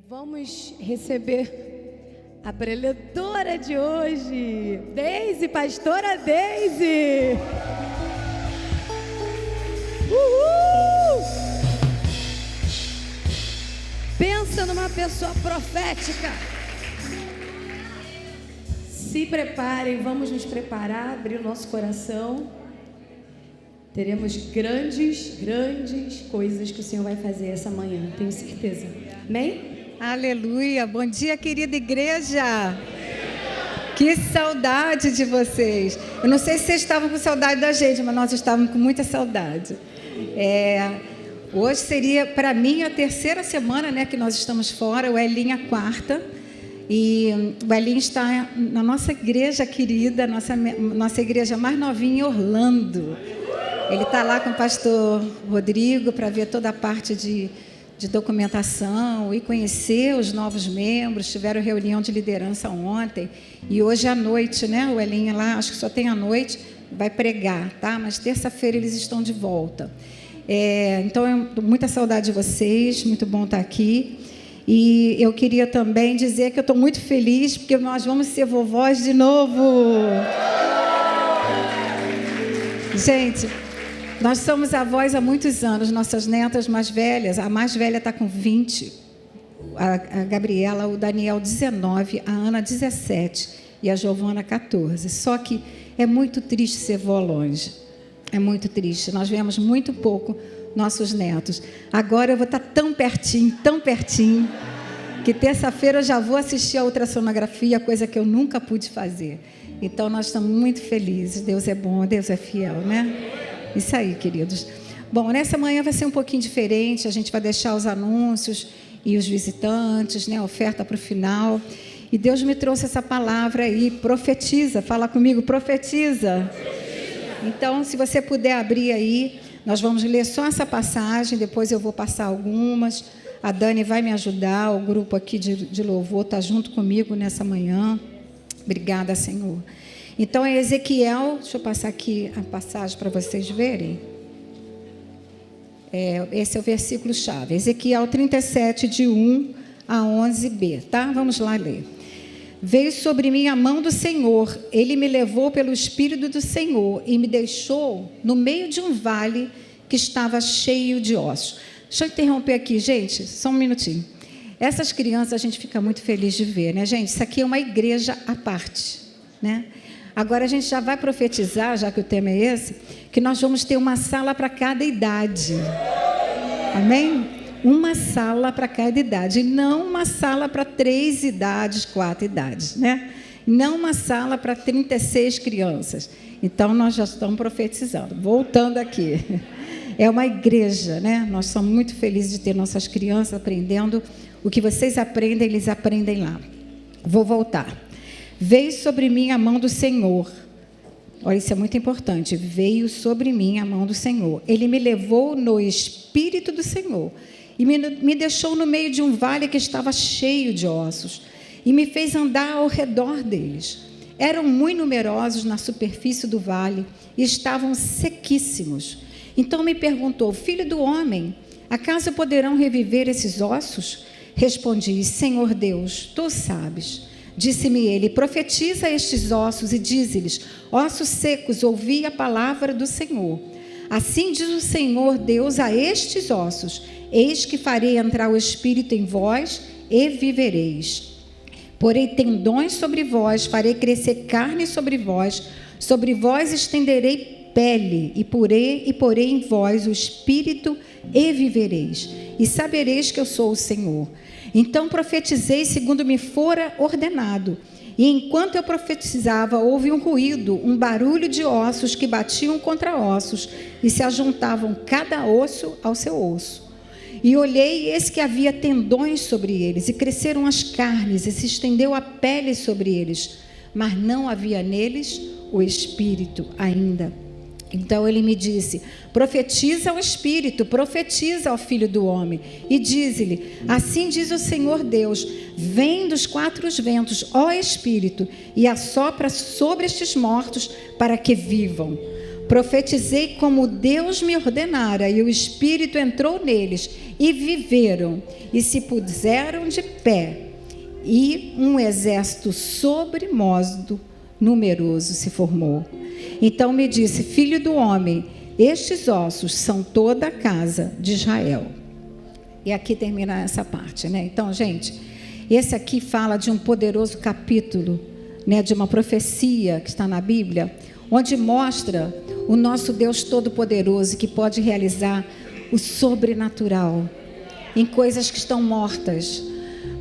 Vamos receber a preletora de hoje, Deise, pastora Deise. Uhul! Pensa numa pessoa profética. Se preparem, vamos nos preparar, abrir o nosso coração. Teremos grandes coisas que o Senhor vai fazer essa manhã, tenho certeza. Amém? Aleluia, bom dia, querida igreja. Que saudade de vocês. Eu não sei se vocês estavam com saudade da gente, mas nós estávamos com muita saudade. Hoje seria para mim a terceira semana, né, que nós estamos fora, o Elinho a quarta. E o Elinho está na nossa igreja querida, nossa igreja mais novinha em Orlando. Ele está lá com o pastor Rodrigo para ver toda a parte de documentação e conhecer os novos membros. Tiveram reunião de liderança ontem e hoje à noite, né? O Elinho lá, acho que só tem à noite, vai pregar, tá? Mas terça-feira eles estão de volta. Então, eu tô muita saudade de vocês, muito bom estar aqui. E eu queria também dizer que eu estou muito feliz porque nós vamos ser vovós de novo. Gente, nós somos avós há muitos anos, nossas netas mais velhas, a mais velha está com 20, a Gabriela, o Daniel 19, a Ana 17 e a Giovana 14. Só que é muito triste ser vó longe, é muito triste, nós vemos muito pouco nossos netos. Agora eu vou estar tão pertinho, que terça-feira eu já vou assistir a ultrassonografia, coisa que eu nunca pude fazer. Então nós estamos muito felizes, Deus é bom, Deus é fiel, né? Isso aí, queridos. Bom, nessa manhã vai ser um pouquinho diferente, a gente vai deixar os anúncios e os visitantes, né, a oferta para o final. E Deus me trouxe essa palavra aí, profetiza, fala comigo, profetiza. Então, se você puder abrir aí, nós vamos ler só essa passagem, depois eu vou passar algumas. A Dani vai me ajudar, o grupo aqui de louvor está junto comigo nessa manhã. Obrigada, Senhor. Então, é Ezequiel, deixa eu passar aqui a passagem para vocês verem. Esse é o versículo-chave. Ezequiel 37, de 1 a 11b, tá? Vamos lá ler. Veio sobre mim a mão do Senhor, ele me levou pelo Espírito do Senhor e me deixou no meio de um vale que estava cheio de ossos. Deixa eu interromper aqui, gente, só um minutinho. Essas crianças a gente fica muito feliz de ver, né, gente? Isso aqui é uma igreja à parte, né? Agora a gente já vai profetizar, já que o tema é esse, que nós vamos ter uma sala para cada idade. Amém? Uma sala para cada idade, e não uma sala para 3 idades, 4 idades, né? Não uma sala para 36 crianças. Então, nós já estamos profetizando. Voltando aqui. É uma igreja, né? Nós somos muito felizes de ter nossas crianças aprendendo. O que vocês aprendem, eles aprendem lá. Vou voltar. Veio sobre mim a mão do Senhor. Olha, isso é muito importante. Veio sobre mim a mão do Senhor. Ele me levou no Espírito do Senhor e me deixou no meio de um vale que estava cheio de ossos e me fez andar ao redor deles. Eram muito numerosos na superfície do vale e estavam sequíssimos. Então me perguntou: filho do homem, acaso poderão reviver esses ossos? Respondi: Senhor Deus, tu sabes. Disse-me ele: profetiza estes ossos e dize-lhes: ossos secos, ouvi a palavra do Senhor. Assim diz o Senhor Deus a estes ossos: eis que farei entrar o Espírito em vós e vivereis. Porei tendões sobre vós, farei crescer carne sobre vós estenderei pele, e porei em vós o Espírito e vivereis. E sabereis que eu sou o Senhor. Então profetizei segundo me fora ordenado. E enquanto eu profetizava, houve um ruído, um barulho de ossos que batiam contra ossos e se ajuntavam cada osso ao seu osso. E olhei, e eis que havia tendões sobre eles, e cresceram as carnes, e se estendeu a pele sobre eles, mas não havia neles o Espírito ainda. Então ele me disse: profetiza ao Espírito, profetiza ao Filho do Homem, e dize-lhe: assim diz o Senhor Deus, vem dos 4 ventos, ó Espírito, e assopra sobre estes mortos para que vivam. Profetizei como Deus me ordenara, e o Espírito entrou neles, e viveram, e se puseram de pé, e um exército sobremodo numeroso se formou. Então me disse: filho do homem, estes ossos são toda a casa de Israel. E aqui termina essa parte, né? Então, gente, esse aqui fala de um poderoso capítulo, né, de uma profecia que está na Bíblia, onde mostra o nosso Deus Todo-Poderoso, que pode realizar o sobrenatural em coisas que estão mortas.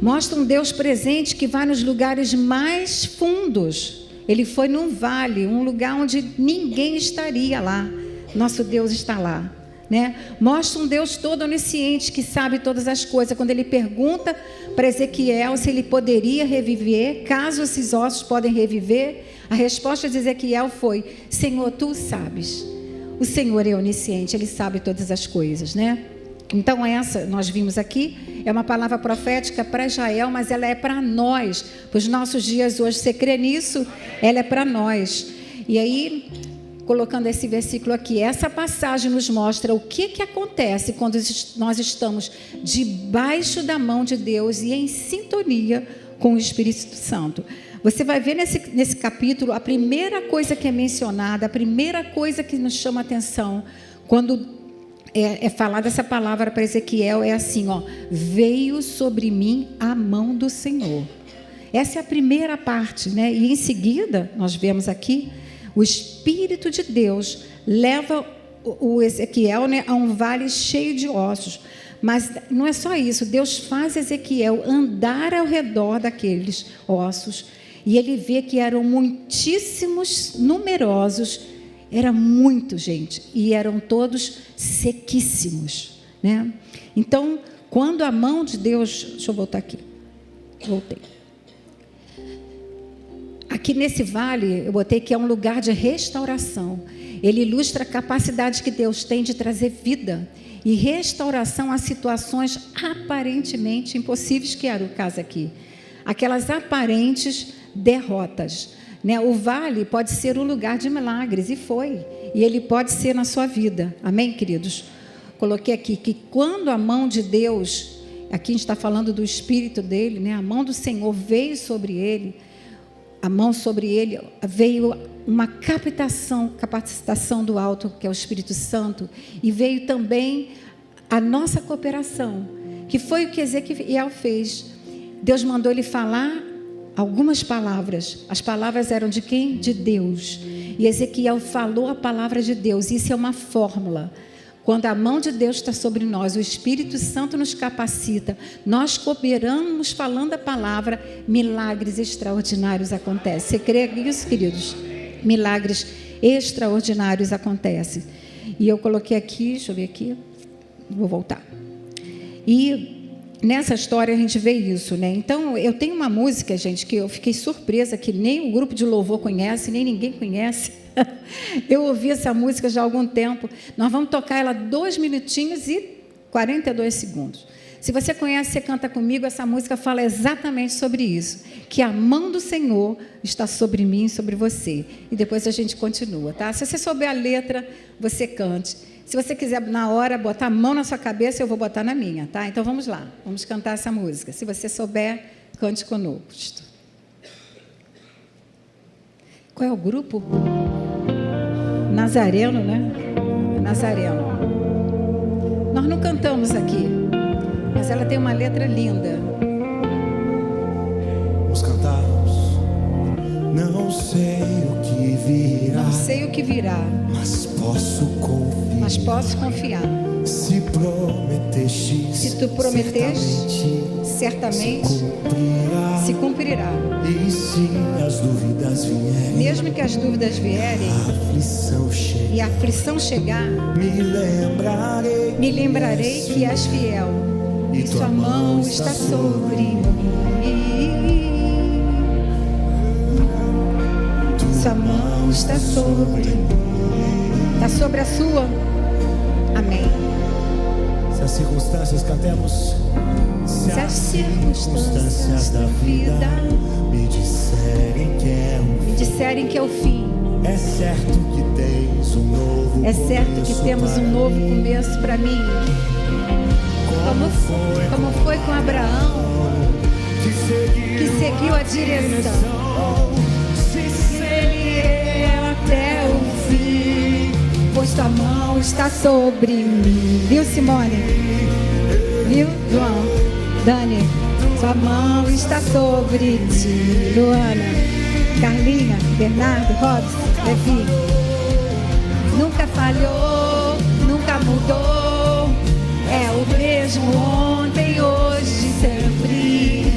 Mostra um Deus presente que vai nos lugares mais fundos. Ele foi num vale, um lugar onde ninguém estaria lá. Nosso Deus está lá, né? Mostra um Deus todo onisciente que sabe todas as coisas. Quando ele pergunta para Ezequiel se ele poderia reviver, caso esses ossos podem reviver, a resposta de Ezequiel foi: Senhor, tu sabes. O Senhor é onisciente, ele sabe todas as coisas, né? Então essa, nós vimos aqui, é uma palavra profética para Israel, mas ela é para nós, para os nossos dias hoje. Você crê nisso? Ela é para nós. E aí, colocando esse versículo aqui, essa passagem nos mostra o que acontece quando nós estamos debaixo da mão de Deus e em sintonia com o Espírito Santo. Você vai ver nesse capítulo, a primeira coisa que é mencionada, a primeira coisa que nos chama a atenção, quando é falada essa palavra para Ezequiel, é assim, ó: veio sobre mim a mão do Senhor. Essa é a primeira parte, né? E em seguida, nós vemos aqui, o Espírito de Deus leva o Ezequiel, né, a um vale cheio de ossos. Mas não é só isso, Deus faz Ezequiel andar ao redor daqueles ossos, e ele vê que eram muitíssimos, numerosos, era muito, gente, e eram todos sequíssimos, né? Então, quando a mão de Deus... Deixa eu voltar aqui. Voltei. Aqui nesse vale, eu botei que é um lugar de restauração. Ele ilustra a capacidade que Deus tem de trazer vida e restauração a situações aparentemente impossíveis, que era o caso aqui. Aquelas aparentes derrotas, né? O vale pode ser um lugar de milagres, e foi. E ele pode ser na sua vida. Amém, queridos? Coloquei aqui que quando a mão de Deus, aqui a gente está falando do Espírito dele, né? A mão do Senhor veio sobre ele, a mão sobre ele, veio uma capacitação do alto, que é o Espírito Santo, e veio também a nossa cooperação, que foi o que Ezequiel fez. Deus mandou ele falar algumas palavras. As palavras eram de quem? De Deus. E Ezequiel falou a palavra de Deus. Isso é uma fórmula. Quando a mão de Deus está sobre nós, o Espírito Santo nos capacita, nós cooperamos falando a palavra, milagres extraordinários acontecem. Você crê nisso, queridos? Milagres extraordinários acontecem. E eu coloquei aqui, deixa eu ver aqui, vou voltar. E nessa história a gente vê isso, né? Então, eu tenho uma música, gente, que eu fiquei surpresa, que nem o grupo de louvor conhece, nem ninguém conhece. Eu ouvi essa música já há algum tempo. Nós vamos tocar ela 2 minutinhos e 42 segundos. Se você conhece, você canta comigo. Essa música fala exatamente sobre isso, que a mão do Senhor está sobre mim e sobre você. E depois a gente continua, tá? Se você souber a letra, você cante. Se você quiser, na hora, botar a mão na sua cabeça, eu vou botar na minha, tá? Então, vamos lá. Vamos cantar essa música. Se você souber, cante conosco. Qual é o grupo? Nazareno, né? Nazareno. Nós não cantamos aqui, mas ela tem uma letra linda. Vamos cantar. Não sei o que virá. Não sei o que virá, mas posso confiar. Se tu prometeste, certamente se cumprirá. E se as dúvidas vierem, mesmo que as dúvidas vierem, e a aflição chegar, me lembrarei que és fiel, e tua mão está sobre mim. Sua mão está sobre mim. Está sobre a sua. Amém. Se as circunstâncias, cantemos. Se as circunstâncias da vida me disserem que é me disserem que é o fim, é certo que tens um novo é certo que temos um novo começo para mim. Como foi com Abraão, que seguiu a direção. Se ele é até o fim, pois tua mão está sobre mim. Viu, Simone? Viu, João? Dani, sua mão está sobre ti. Luana, Carlinha, Bernardo, Robson, Levi. Nunca falhou, nunca mudou. É o mesmo ontem, hoje, sempre.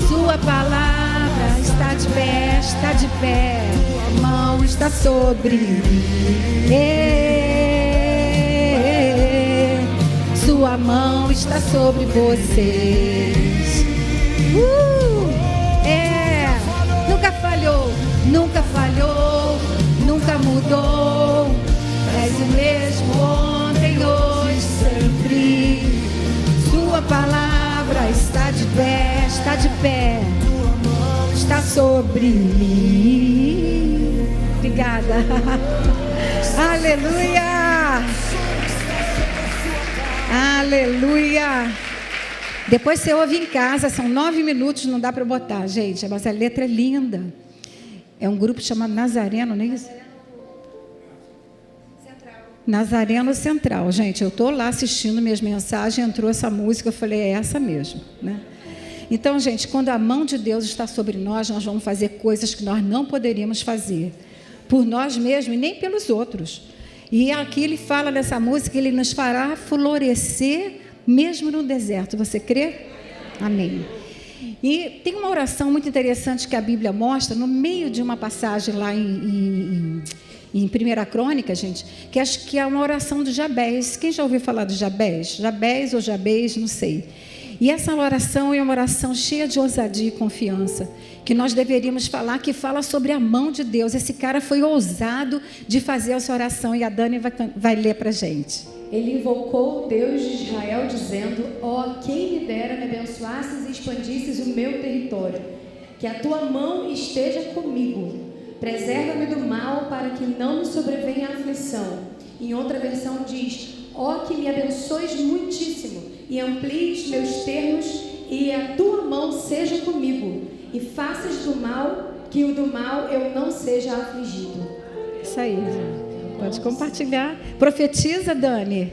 Sua palavra está de pé, está de pé. A mão está sobre mim. Sua mão está sobre vocês. Nunca falhou, nunca falhou, nunca mudou. És o mesmo ontem, hoje, sempre. Sua palavra está de pé, está de pé. Está sobre mim. Obrigada. Aleluia. Aleluia. Depois você ouve em casa, são 9 minutos, não dá para botar, gente, mas a letra é linda. É um grupo chamado Nazareno, não é isso? Nazareno Central. Gente, eu estou lá assistindo minhas mensagens, entrou essa música, eu falei, é essa mesmo, né? Então, gente, quando a mão de Deus está sobre nós vamos fazer coisas que nós não poderíamos fazer por nós mesmos e nem pelos outros. E aqui ele fala nessa música, ele nos fará florescer mesmo no deserto. Você crê? Amém. E tem uma oração muito interessante que a Bíblia mostra no meio de uma passagem lá em 1 Crônica, gente, que acho que é uma oração de Jabez. Quem já ouviu falar de Jabez? Jabez ou Jabez, não sei. E essa oração é uma oração cheia de ousadia e confiança, que nós deveríamos falar, que fala sobre a mão de Deus. Esse cara foi ousado de fazer essa oração e a Dani vai ler para a gente. Ele invocou o Deus de Israel, dizendo: ó, quem me dera me abençoasses e expandisses o meu território, que a tua mão esteja comigo. Preserva-me do mal, para que não me sobrevenha a aflição. Em outra versão diz: ó, que me abençoes muitíssimo e amplies meus termos, e a tua mão seja comigo, e faças do mal, que o do mal eu não seja afligido. Isso aí, pode compartilhar. Profetiza, Dani.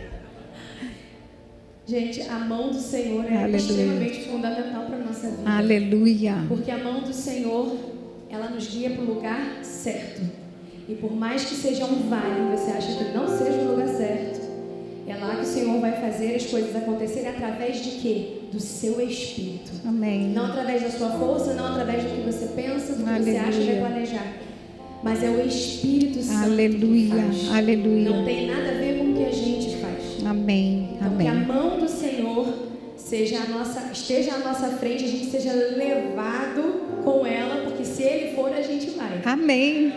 Gente, a mão do Senhor é Aleluia. Extremamente fundamental para a nossa vida. Aleluia. Porque a mão do Senhor, ela nos guia para o lugar certo. E por mais que seja um vale, você acha que não seja o lugar certo, é lá que o Senhor vai fazer as coisas acontecerem através de quê? Do seu Espírito. Amém. Não através da sua força, não através do que você pensa, do que Aleluia. você acha que vai planejar. Mas é o Espírito Santo. Aleluia. Que faz. Aleluia. Não tem nada a ver com o que a gente faz. Amém. Então, Amém. que a mão do Senhor esteja à nossa frente, a gente seja levado com ela, porque se Ele for, a gente vai. Amém.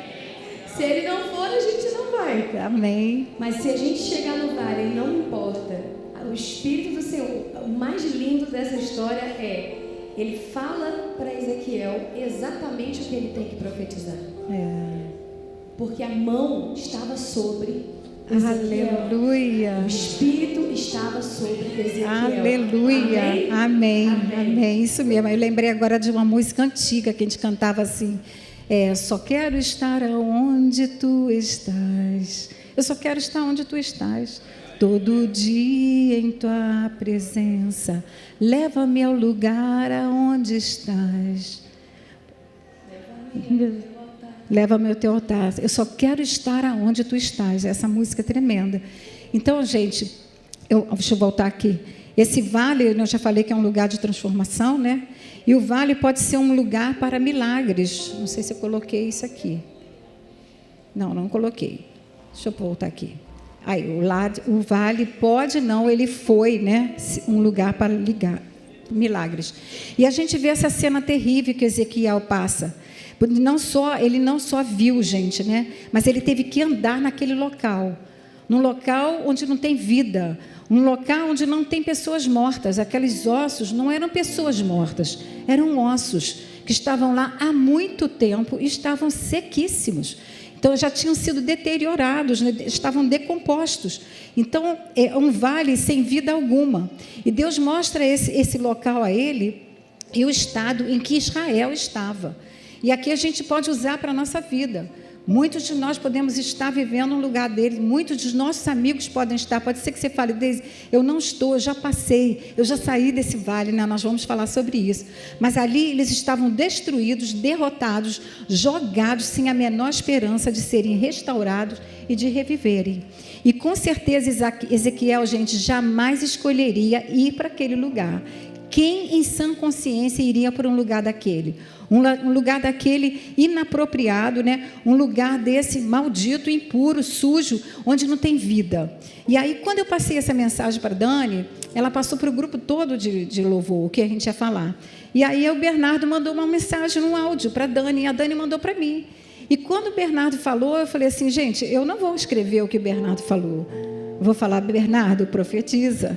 Se Ele não for, a gente não vai. Amém. Mas se a gente chegar no vale, não importa. O Espírito do Senhor, o mais lindo dessa história é, ele fala para Ezequiel exatamente o que ele tem que profetizar. Porque a mão estava sobre Ezequiel. Aleluia. O Espírito estava sobre Ezequiel. Aleluia. Amém? Amém. Amém. Amém. Isso mesmo. Eu lembrei agora de uma música antiga que a gente cantava assim. Só quero estar onde tu estás. Eu só quero estar onde tu estás. Todo dia em tua presença. Leva-me ao lugar aonde estás. Leva-me ao teu altar. Eu só quero estar aonde tu estás. Essa música é tremenda. Então, gente, deixa eu voltar aqui. Esse vale, eu já falei que é um lugar de transformação, né? E o vale pode ser um lugar para milagres. Não sei se eu coloquei isso aqui. Não coloquei. Deixa eu voltar aqui. Aí, o vale pode, não, ele foi, né? Um lugar para milagres. E a gente vê essa cena terrível que Ezequiel passa. Ele não só viu, gente, né? Mas ele teve que andar naquele local. Num local onde não tem vida, Um local onde não tem pessoas mortas. Aqueles ossos não eram pessoas mortas, eram ossos que estavam lá há muito tempo e estavam sequíssimos. Então, já tinham sido deteriorados, né? Estavam decompostos. Então, é um vale sem vida alguma. E Deus mostra esse local a ele e o estado em que Israel estava. E aqui a gente pode usar para a nossa vida. Muitos de nós podemos estar vivendo um lugar dele, muitos dos nossos amigos podem estar. Pode ser que você fale, Deise, eu não estou, eu já passei, eu já saí desse vale, né? Nós vamos falar sobre isso. Mas ali eles estavam destruídos, derrotados, jogados sem a menor esperança de serem restaurados e de reviverem. E com certeza Ezequiel, gente, jamais escolheria ir para aquele lugar. Quem em sã consciência iria para um lugar daquele? Um lugar daquele inapropriado, né? Um lugar desse maldito, impuro, sujo, onde não tem vida. E aí, quando eu passei essa mensagem para a Dani, ela passou para o grupo todo de louvor, o que a gente ia falar. E aí o Bernardo mandou uma mensagem no áudio para a Dani, e a Dani mandou para mim. E quando o Bernardo falou, eu falei assim, gente, eu não vou escrever o que o Bernardo falou. Eu vou falar, Bernardo, profetiza.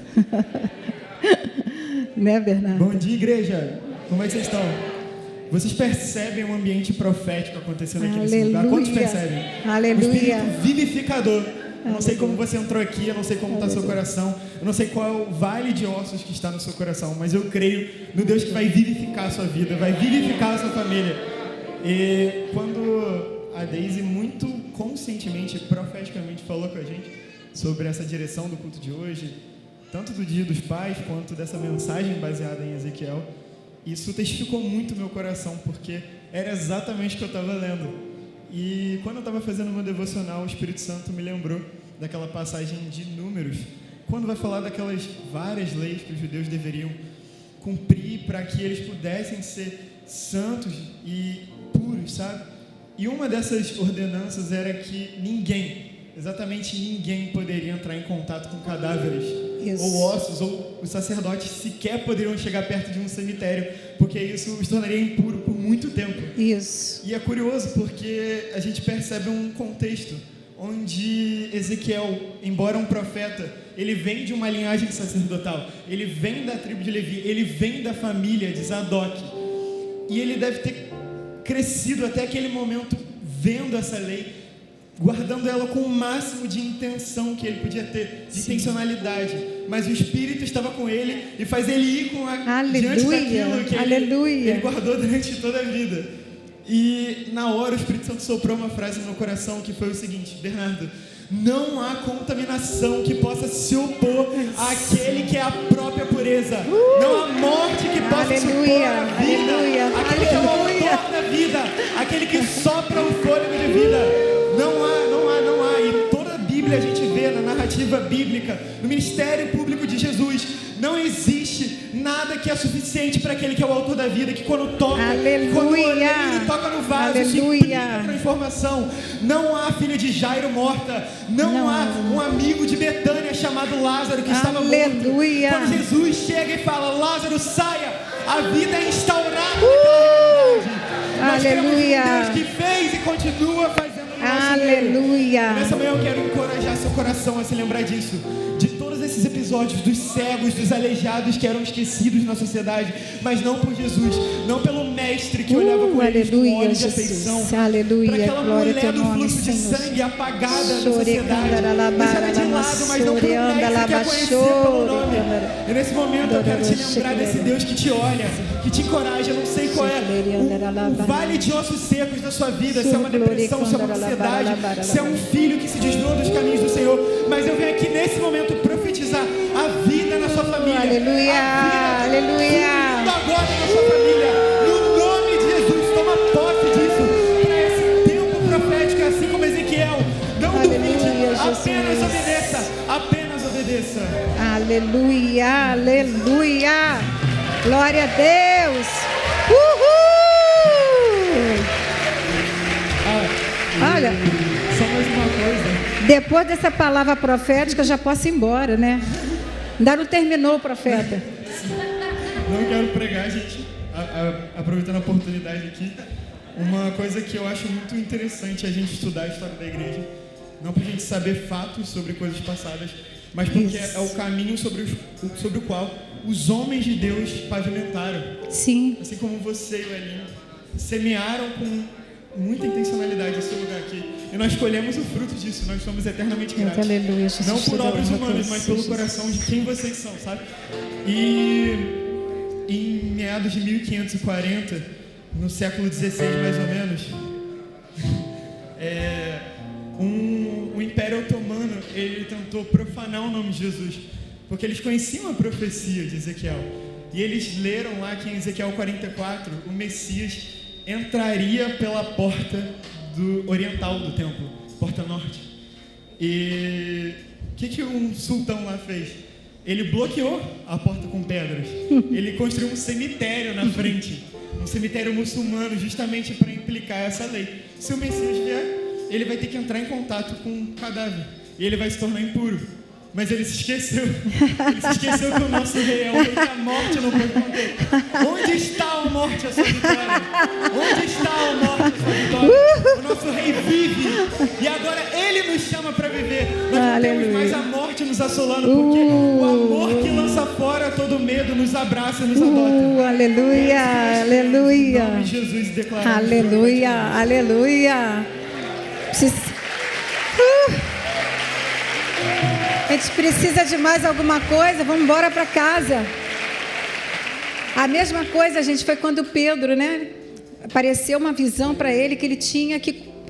Né, Bernardo? Bom dia, igreja. Como é que vocês estão? Vocês percebem um ambiente profético acontecendo aqui nesse lugar? Quantos percebem? Aleluia. O espírito vivificador. Eu não sei como você entrou aqui, eu não sei como está seu coração, eu não sei qual é o vale de ossos que está no seu coração, mas eu creio no Deus que vai vivificar a sua vida, vai vivificar a sua família. E quando a Deise muito conscientemente, profeticamente falou com a gente sobre essa direção do culto de hoje, tanto do Dia dos Pais, quanto dessa mensagem baseada em Ezequiel, isso testificou muito meu coração, porque era exatamente o que eu estava lendo. E quando eu estava fazendo meu devocional, o Espírito Santo me lembrou daquela passagem de Números, quando vai falar daquelas várias leis que os judeus deveriam cumprir para que eles pudessem ser santos e puros, sabe? E uma dessas ordenanças era que exatamente ninguém poderia entrar em contato com cadáveres, ou ossos, ou os sacerdotes sequer poderiam chegar perto de um cemitério, porque isso os tornaria impuro por muito tempo. Isso. E é curioso porque a gente percebe um contexto onde Ezequiel, embora um profeta, ele vem de uma linhagem sacerdotal, ele vem da tribo de Levi, ele vem da família de Zadok, e ele deve ter crescido até aquele momento vendo essa lei, guardando ela com o máximo de intenção que ele podia ter, de intencionalidade, mas o Espírito estava com ele e faz ele ir diante daquilo que ele guardou durante toda a vida. E na hora o Espírito Santo soprou uma frase no meu coração que foi o seguinte: Bernardo, não há contaminação que possa se opor àquele que é a própria pureza. Não há morte que possa se opor à vida. Aquele que é o autor da vida, aquele que sopra o fôlego de vida. Não há. E toda a Bíblia a gente vê na narrativa bíblica, no ministério público de Jesus, não existe nada que é suficiente para aquele que é o autor da vida, que quando toca, quando ele toca no vaso, se imprime a transformação. Não há filha de Jairo morta, não há um amigo de Betânia chamado Lázaro que estava morto. Quando Jesus chega e fala, Lázaro, saia, a vida é instaurada naquela realidade. Nós temos um Deus que fez e continua fazendo. Aleluia. Nessa manhã eu quero encorajar seu coração a se lembrar disso, de todos esses episódios dos cegos, dos aleijados que eram esquecidos na sociedade, mas não por Jesus, não pelo mestre que olhava por eles com olhos de afeição, para aquela mulher do fluxo de sangue apagada na sociedade, deixada de lado, mas não por um mestre que a conhecia pelo nome. E nesse momento eu quero te lembrar desse Deus que te olha, que te encoraja. Eu não sei qual é o vale de ossos secos da sua vida, se é uma depressão, se é uma ansiedade, se é um filho que se desviou dos caminhos do Senhor, mas eu venho aqui nesse momento profetizar a vida na sua família. Aleluia, aleluia. Agora na sua família, no nome de Jesus, toma posse disso, para esse tempo profético, assim como Ezequiel. Não duvide, apenas obedeça. Aleluia, aleluia. Glória a Deus. Olha, só mais uma coisa. Depois dessa palavra profética, eu já posso ir embora, né? Ainda não terminou o profeta. Não quero pregar, gente. Aproveitando a oportunidade aqui, uma coisa que eu acho muito interessante é a gente estudar a história da igreja. Não para a gente saber fatos sobre coisas passadas, mas porque é o caminho sobre o qual os homens de Deus pavimentaram. Sim. Assim como você e o Elinho semearam com muita intencionalidade esse lugar aqui. E nós colhemos o fruto disso, nós somos eternamente gratos. Aleluia, Jesus. Não por obras humanas, mas pelo coração de quem vocês são, sabe? E em meados de 1540, no século XVI mais ou menos, o Império Otomano, ele tentou profanar o nome de Jesus, porque eles conheciam a profecia de Ezequiel. E eles leram lá que em Ezequiel 44, o Messias entraria pela porta oriental do templo, porta norte. E o que um sultão lá fez? Ele bloqueou a porta com pedras. Ele construiu um cemitério na frente, um cemitério muçulmano, justamente para implicar essa lei. Se o Messias vier, ele vai ter que entrar em contato com um cadáver e ele vai se tornar impuro. Mas ele se esqueceu. Ele se esqueceu que o nosso rei é o rei que a morte não pode conter. Onde está a morte, a sua vitória? Onde está a morte, a sua vitória? O nosso rei vive. E agora ele nos chama para viver. Nós não temos mais a morte nos assolando, porque o amor que lança fora todo medo nos abraça e nos adota. Aleluia, aleluia. Em nome de Jesus declaramos. Aleluia, aleluia. A gente precisa de mais alguma coisa? Vamos embora para casa. A mesma coisa, gente, foi quando Pedro, né? Apareceu uma visão para ele que ele tinha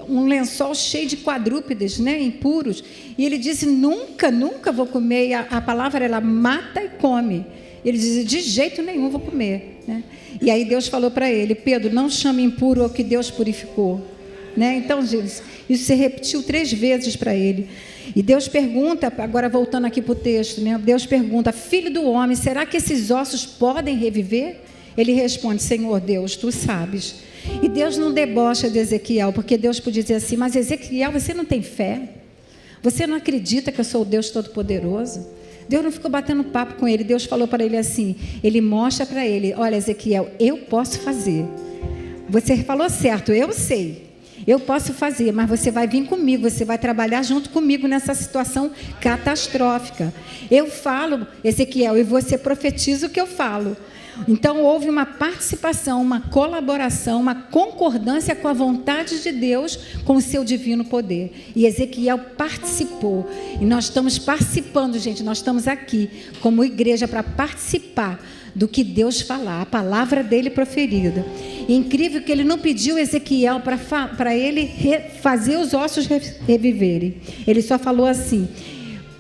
um lençol cheio de quadrúpedes, né? Impuros. E ele disse: nunca, nunca vou comer. E a palavra era mata e come. Ele disse: de jeito nenhum vou comer, né? E aí Deus falou para ele: Pedro, não chame impuro o que Deus purificou, né? Então, gente, isso se repetiu 3 vezes para ele. E Deus pergunta, agora voltando aqui para o texto, né? Deus pergunta: filho do homem, será que esses ossos podem reviver? Ele responde: Senhor Deus, tu sabes. E Deus não debocha de Ezequiel, porque Deus podia dizer assim: mas Ezequiel, você não tem fé? Você não acredita que eu sou o Deus Todo-Poderoso? Deus não ficou batendo papo com ele. Deus falou para ele assim, ele mostra para ele: olha, Ezequiel, eu posso fazer. Você falou certo, eu sei. Eu posso fazer, mas você vai vir comigo, você vai trabalhar junto comigo nessa situação catastrófica. Eu falo, Ezequiel, e você profetiza o que eu falo. Então, houve uma participação, uma colaboração, uma concordância com a vontade de Deus, com o seu divino poder. E Ezequiel participou. E nós estamos participando, gente, nós estamos aqui como igreja para participar do que Deus falar, a palavra dele proferida. E incrível que ele não pediu Ezequiel para ele fazer os ossos reviverem. Ele só falou assim: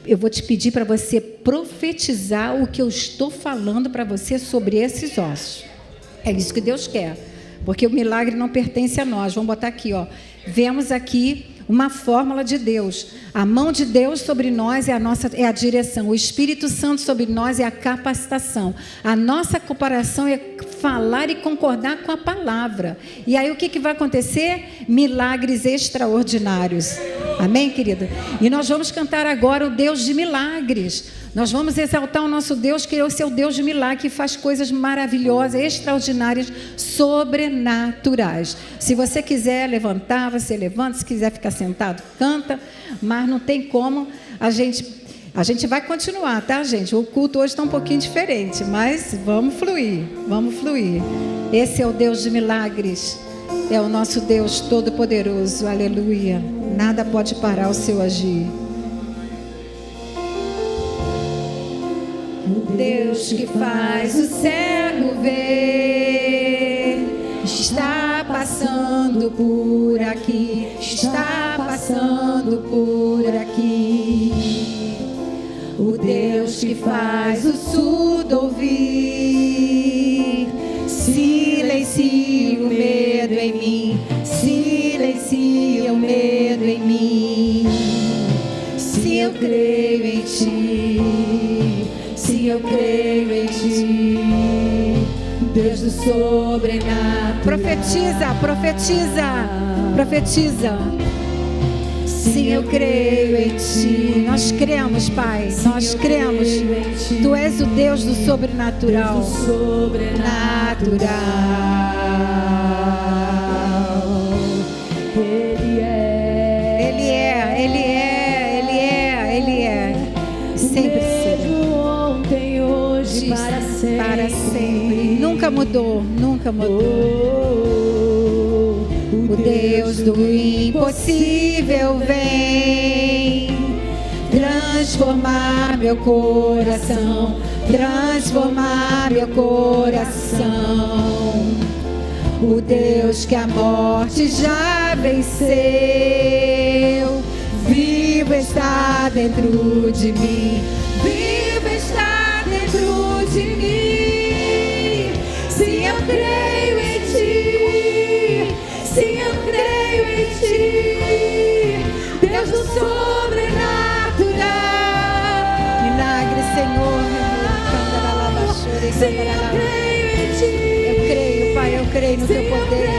eu vou te pedir para você profetizar o que eu estou falando para você sobre esses ossos. É isso que Deus quer, porque o milagre não pertence a nós. Vamos botar aqui, ó. Vemos aqui uma fórmula de Deus. A mão de Deus sobre nós é a direção. O Espírito Santo sobre nós é a capacitação. A nossa cooperação é falar e concordar com a palavra. E aí o que vai acontecer? Milagres extraordinários. Amém, querido? E nós vamos cantar agora o Deus de milagres. Nós vamos exaltar o nosso Deus, que é o seu Deus de milagre, que faz coisas maravilhosas, extraordinárias, sobrenaturais. Se você quiser levantar, você levanta. Se quiser ficar sentado, canta. Mas não tem como. A gente vai continuar, tá, gente? O culto hoje está um pouquinho diferente, mas vamos fluir, vamos fluir. Esse é o Deus de milagres. É o nosso Deus Todo-Poderoso. Aleluia. Nada pode parar o seu agir. O Deus que faz o cego ver está passando por aqui, está passando por aqui. O Deus que faz o surdo ouvir, silencia o medo em mim, silencia o medo em mim. Se eu creio em ti, se eu creio em ti, Deus do sobrenatural. Profetiza, profetiza, profetiza. Sim, eu creio em ti. Nós cremos, Pai. Nós cremos. Tu és o Deus do sobrenatural. Deus do sobrenatural. Ele é. mudou, nunca mudou. O Deus do impossível vem transformar meu coração, transformar meu coração. O Deus que a morte já venceu, vivo está dentro de mim, vivo está dentro de mim. Se eu creio em ti, se eu creio em ti, Deus do sobrenatural. Milagre, Senhor. Se eu creio em ti, eu creio, Pai, eu creio no teu poder,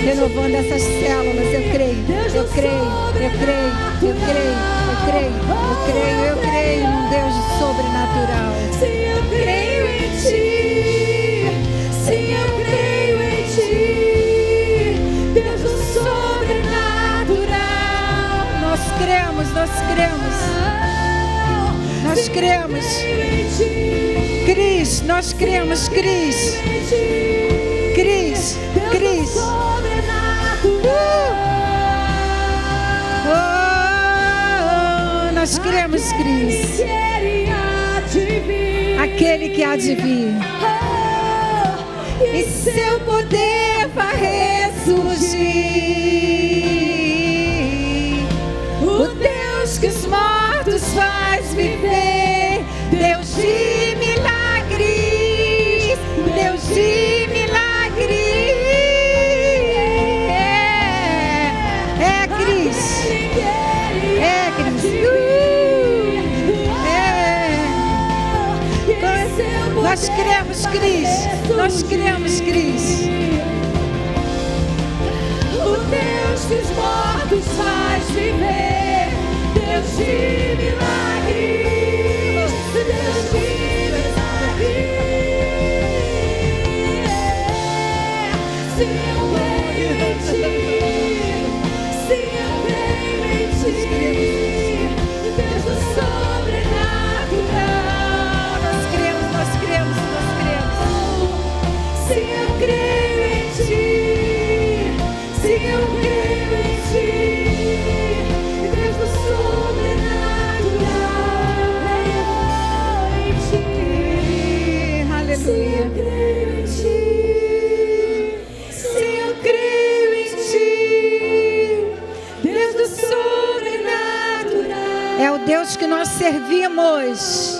renovando essas células. Eu creio, eu creio, eu creio, eu creio, eu creio, eu creio, eu creio num Deus sobrenatural. Se eu creio em ti, se eu creio em ti, Deus do sobrenatural. Nós cremos, nós cremos, nós cremos. Cris, nós cremos, Cris. Cris, Cris. Nós cremos, Cris. Aquele que há de vir. E seu poder vai ressurgir. O Deus que os mortos faz viver. Deus de milagres. Deus de milagres. É Cris. É Cris. Nós cremos, Cris. Nós cremos, Cris. O Deus que os mortos faz viver. Deus de milagres. Deus de milagres. Se eu creio em ti, se eu creio em ti, Deus do sobrenatural. Nós cremos, nós cremos, nós cremos. Se eu creio em ti, se eu creio em ti, Deus do sobrenatural, eu creio em ti. Aleluia. Se eu creio em ti, se eu creio em ti, Deus do sobrenatural. É o Deus que nós servimos.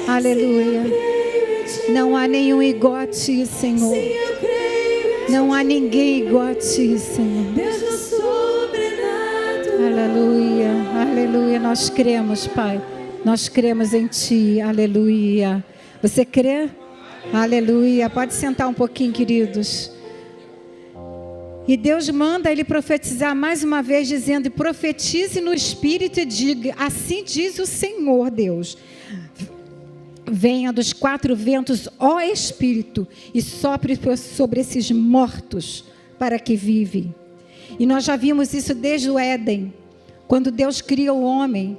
Aleluia. Não há nenhum igual a ti, Senhor. Não há ninguém igual a ti, Senhor. Aleluia, aleluia. Nós cremos, Pai. Nós cremos em ti. Aleluia. Você crê? Aleluia. Pode sentar um pouquinho, queridos. E Deus manda ele profetizar mais uma vez, dizendo: profetize no Espírito e diga: assim diz o Senhor Deus. Venha dos quatro ventos, ó Espírito, e sopre sobre esses mortos, para que vivem. E nós já vimos isso desde o Éden. Quando Deus cria o homem,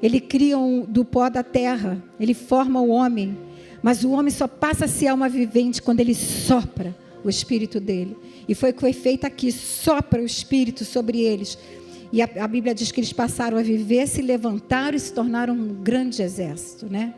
Ele cria do pó da terra, Ele forma o homem. Mas o homem só passa a ser alma vivente quando Ele sopra o Espírito dele. E foi o que foi feito aqui, sopra o Espírito sobre eles. E a Bíblia diz que eles passaram a viver, se levantaram e se tornaram um grande exército, né?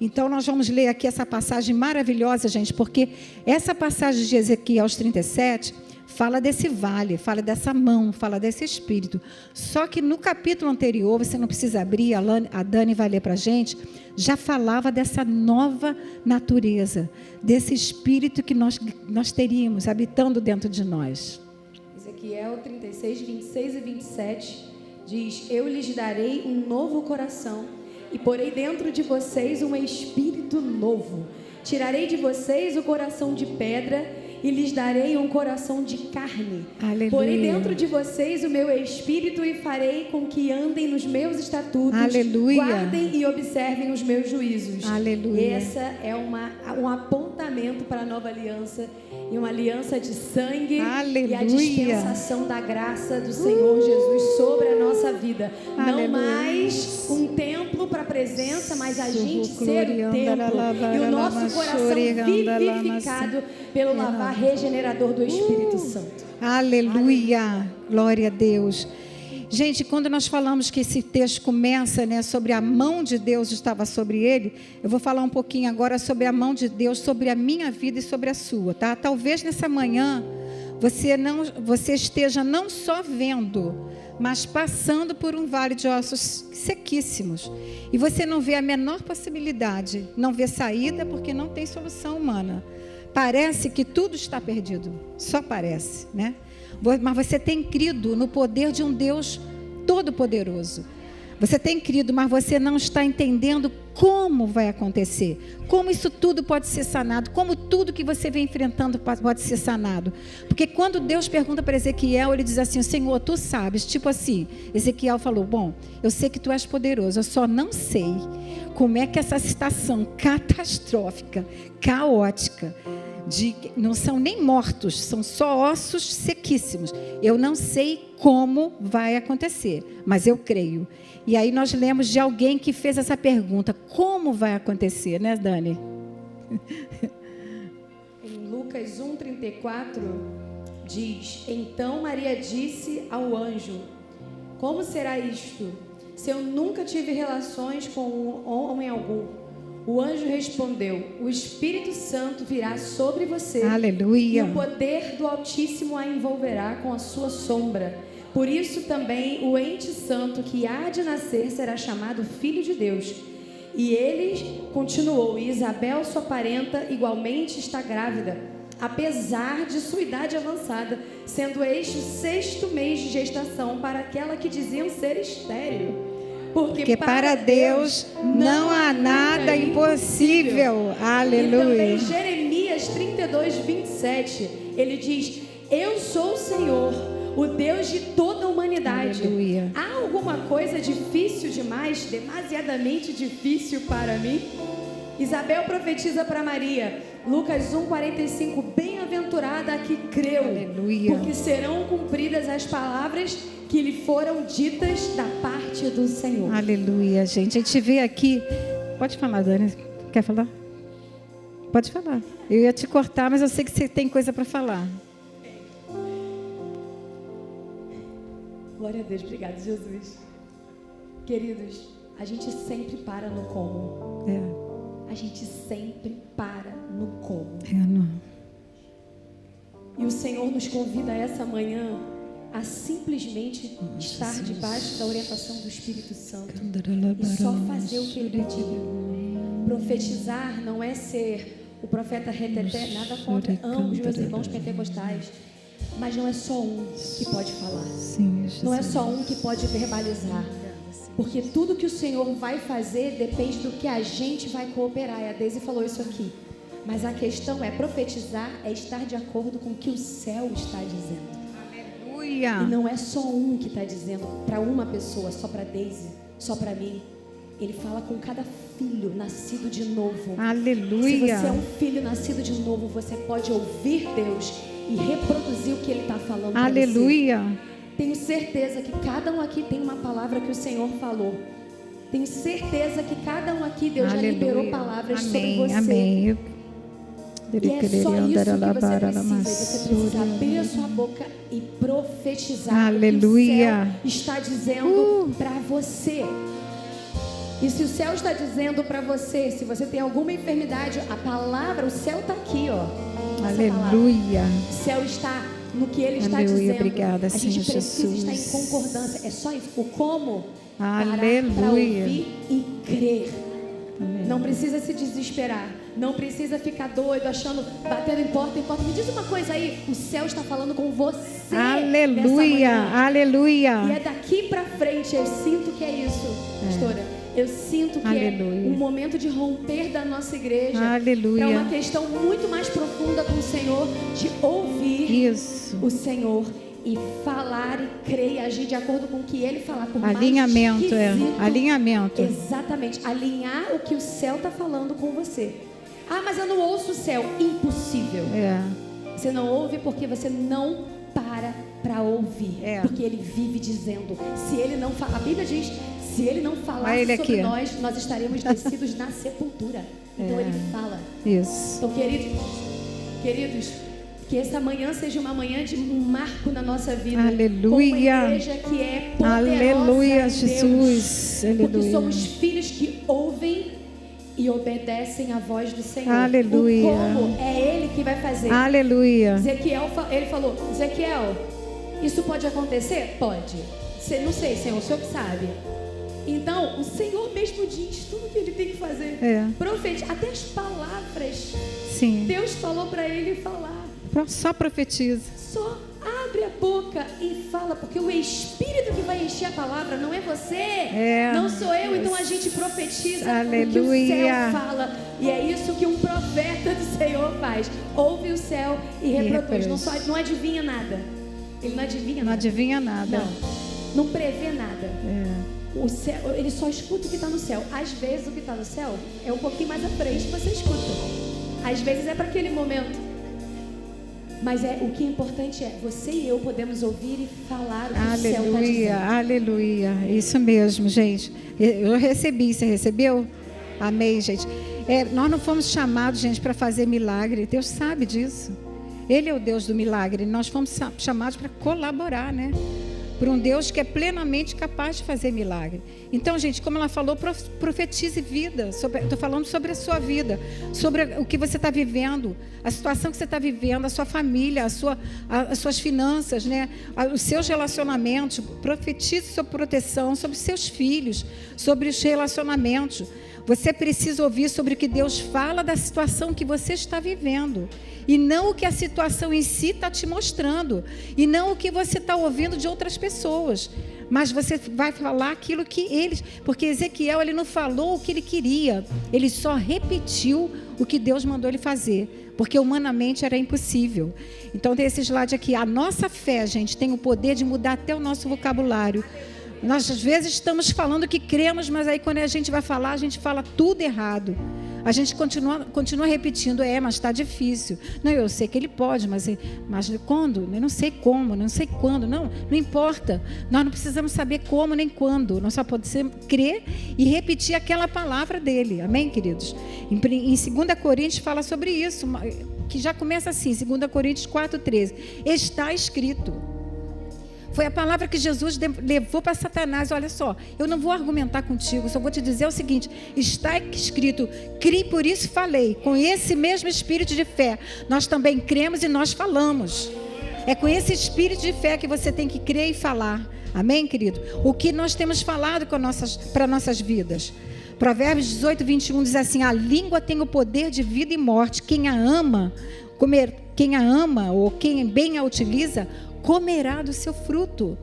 Então nós vamos ler aqui essa passagem maravilhosa, gente, porque essa passagem de Ezequiel 37 fala desse vale, fala dessa mão, fala desse espírito. Só que no capítulo anterior, você não precisa abrir, a Dani vai ler para a gente, já falava dessa nova natureza, desse espírito que nós teríamos habitando dentro de nós. Ezequiel 36, 26 e 27 diz: eu lhes darei um novo coração e porei dentro de vocês um espírito novo. Tirarei de vocês o coração de pedra e lhes darei um coração de carne. Aleluia. Porei dentro de vocês o meu espírito e farei com que andem nos meus estatutos. Aleluia. Guardem e observem os meus juízos. Aleluia. Essa é um apontamento para a nova aliança, e uma aliança de sangue. Aleluia. E a dispensação da graça do Senhor Jesus sobre a nossa vida. Aleluia. Não mais um templo para a presença, mas a gente ser o templo e o nosso coração vivificado pelo lavar regenerador do Espírito Santo. Aleluia. Glória a Deus. Gente, quando nós falamos que esse texto começa, né, sobre a mão de Deus estava sobre ele, eu vou falar um pouquinho agora sobre a mão de Deus, sobre a minha vida e sobre a sua, tá? Talvez nessa manhã você esteja não só vendo, mas passando por um vale de ossos sequíssimos. E você não vê a menor possibilidade, não vê saída porque não tem solução humana. Parece que tudo está perdido, só parece, né? Mas você tem crido no poder de um Deus todo-poderoso. Você tem crido, mas você não está entendendo como vai acontecer. Como isso tudo pode ser sanado. Como tudo que você vem enfrentando pode ser sanado. Porque quando Deus pergunta para Ezequiel, ele diz assim: Senhor, tu sabes. Tipo assim, Ezequiel falou: bom, eu sei que tu és poderoso, eu só não sei como é que essa situação catastrófica, caótica, não são nem mortos, são só ossos sequíssimos. Eu não sei como vai acontecer, mas eu creio. E aí nós lemos de alguém que fez essa pergunta: como vai acontecer, né, Dani? Em Lucas 1,34 diz: então Maria disse ao anjo: como será isto, se eu nunca tive relações com homem algum? O anjo respondeu: o Espírito Santo virá sobre você. Aleluia. E o poder do Altíssimo a envolverá com a sua sombra. Por isso também o ente santo que há de nascer será chamado Filho de Deus. E ele continuou: e Isabel, sua parenta, igualmente está grávida, apesar de sua idade avançada, sendo este o 6º mês de gestação para aquela que diziam ser estéril. Porque para Deus não há nada impossível. Aleluia. E também Jeremias 32:27, ele diz: eu sou o Senhor, o Deus de toda a humanidade. Aleluia. Há alguma coisa difícil demais, demasiadamente difícil para mim? Isabel profetiza para Maria, Lucas 1:45, bem-aventurada a que creu. Aleluia. Porque serão cumpridas as palavras que lhe foram ditas da parte do Senhor. Aleluia, gente. A gente vê aqui. Pode falar, Dani. Quer falar? Pode falar. Eu ia te cortar, mas eu sei que você tem coisa para falar. Glória a Deus, obrigado, Jesus. Queridos, a gente sempre para no como. A gente sempre para no como. E o Senhor nos convida essa manhã a simplesmente estar debaixo da orientação do Espírito Santo e só fazer o que Ele pediu. Profetizar não é ser o profeta reteté, nada contra, amo os meus irmãos pentecostais, mas não é só um que pode falar, não é só um que pode verbalizar, porque tudo que o Senhor vai fazer depende do que a gente vai cooperar. E a Deise falou isso aqui, mas a questão é profetizar, é estar de acordo com o que o céu está dizendo. E não é só um que está dizendo para uma pessoa, só para Deise, só para mim. Ele fala com cada filho nascido de novo. Aleluia. Se você é um filho nascido de novo, você pode ouvir Deus e reproduzir o que Ele está falando para você. Aleluia. Tenho certeza que cada um aqui tem uma palavra que o Senhor falou. Tenho certeza que cada um aqui, Deus já liberou palavras sobre você. Amém. E é só isso que você precisa. Você precisa abrir a sua boca e profetizar. Aleluia. O que o céu está dizendo para você. E se o céu está dizendo para você, se você tem alguma enfermidade, a palavra, o céu está aqui, ó. Aleluia. O céu está no que Ele está dizendo. Obrigada, a gente precisa estar em concordância. É só isso. O como? Aleluia. Para ouvir e crer. Amém. Não precisa se desesperar. Não precisa ficar doido, achando, batendo em porta. Me diz uma coisa aí. O céu está falando com você. Aleluia. Aleluia. E é daqui para frente. Eu sinto que é isso, pastora. Eu sinto que Aleluia. é um momento de romper da nossa igreja Aleluia. para uma questão muito mais profunda com o Senhor, de ouvir Isso. o Senhor e falar e crer e agir de acordo com o que Ele falar. Por mais Alinhamento, esquisito, alinhamento. Exatamente, alinhar o que o céu está falando com você. Ah, mas eu não ouço o céu. Impossível. Você não ouve porque você não para ouvir. Porque Ele vive dizendo. Se Ele não fala, a Bíblia diz, se Ele não falar sobre nós estaremos descidos na sepultura. Então Ele fala. Isso. Então, queridos, que essa manhã seja uma manhã de um marco na nossa vida. Aleluia. Com uma igreja que é poderosa. Aleluia, em Jesus. Deus, porque Aleluia. somos filhos que ouvem e obedecem à voz do Senhor. Aleluia. O como é Ele que vai fazer. Aleluia. Ezequiel, ele falou, Ezequiel, isso pode acontecer? Pode. Não sei, Senhor, o Senhor que sabe. Então, o Senhor mesmo diz tudo o que Ele tem que fazer. Profetiza, até as palavras. Sim. Deus falou para ele falar. Só profetiza. Só abre a boca e fala, porque o Espírito que vai encher a palavra não é você, não sou eu. Então a gente profetiza. Aleluia. O que o céu fala. E é isso que um profeta do Senhor faz. Ouve o céu e reproduz. Não adivinha nada. Ele não adivinha nada. Não adivinha nada. Não prevê nada. O céu, ele só escuta o que está no céu. Às vezes o que está no céu é um pouquinho mais à frente que você escuta. Às vezes é para aquele momento. Mas o que é importante é você e eu podemos ouvir e falar o que o céu está dizendo. Aleluia, isso mesmo, gente. Eu recebi, você recebeu? Amém, gente. Nós não fomos chamados, gente, para fazer milagre. Deus sabe disso. Ele é o Deus do milagre. Nós fomos chamados para colaborar, né? Para um Deus que é plenamente capaz de fazer milagre. Então, gente, como ela falou, profetize vida. Estou falando sobre a sua vida, sobre o que você está vivendo, a situação que você está vivendo, a sua família, as suas finanças, né? Os seus relacionamentos. Profetize sobre proteção, sobre seus filhos, sobre os relacionamentos. Você precisa ouvir sobre o que Deus fala da situação que você está vivendo. E não o que a situação em si está te mostrando. E não o que você está ouvindo de outras pessoas. Mas você vai falar aquilo que eles... Porque Ezequiel, ele não falou o que ele queria. Ele só repetiu o que Deus mandou ele fazer. Porque humanamente era impossível. Então tem esse slide aqui. A nossa fé, gente, tem o poder de mudar até o nosso vocabulário. Nós às vezes estamos falando que cremos, mas aí quando a gente vai falar, a gente fala tudo errado. A gente continua repetindo, mas está difícil. Não, eu sei que ele pode, mas quando? Eu não sei como, não sei quando. Não importa. Nós não precisamos saber como nem quando. Nós só podemos crer e repetir aquela palavra dele. Amém, queridos? Em 2 Coríntios fala sobre isso, que já começa assim, 2 Coríntios 4:13. Está escrito. Foi a palavra que Jesus levou para Satanás. Olha só, eu não vou argumentar contigo, só vou te dizer o seguinte: está escrito, criei, por isso falei. Com esse mesmo espírito de fé, nós também cremos e nós falamos. É com esse espírito de fé que você tem que crer e falar. Amém, querido? O que nós temos falado para nossas vidas. Provérbios 18:21 diz assim: a língua tem o poder de vida e morte. Quem a ama ou quem bem a utiliza, comerá do seu fruto.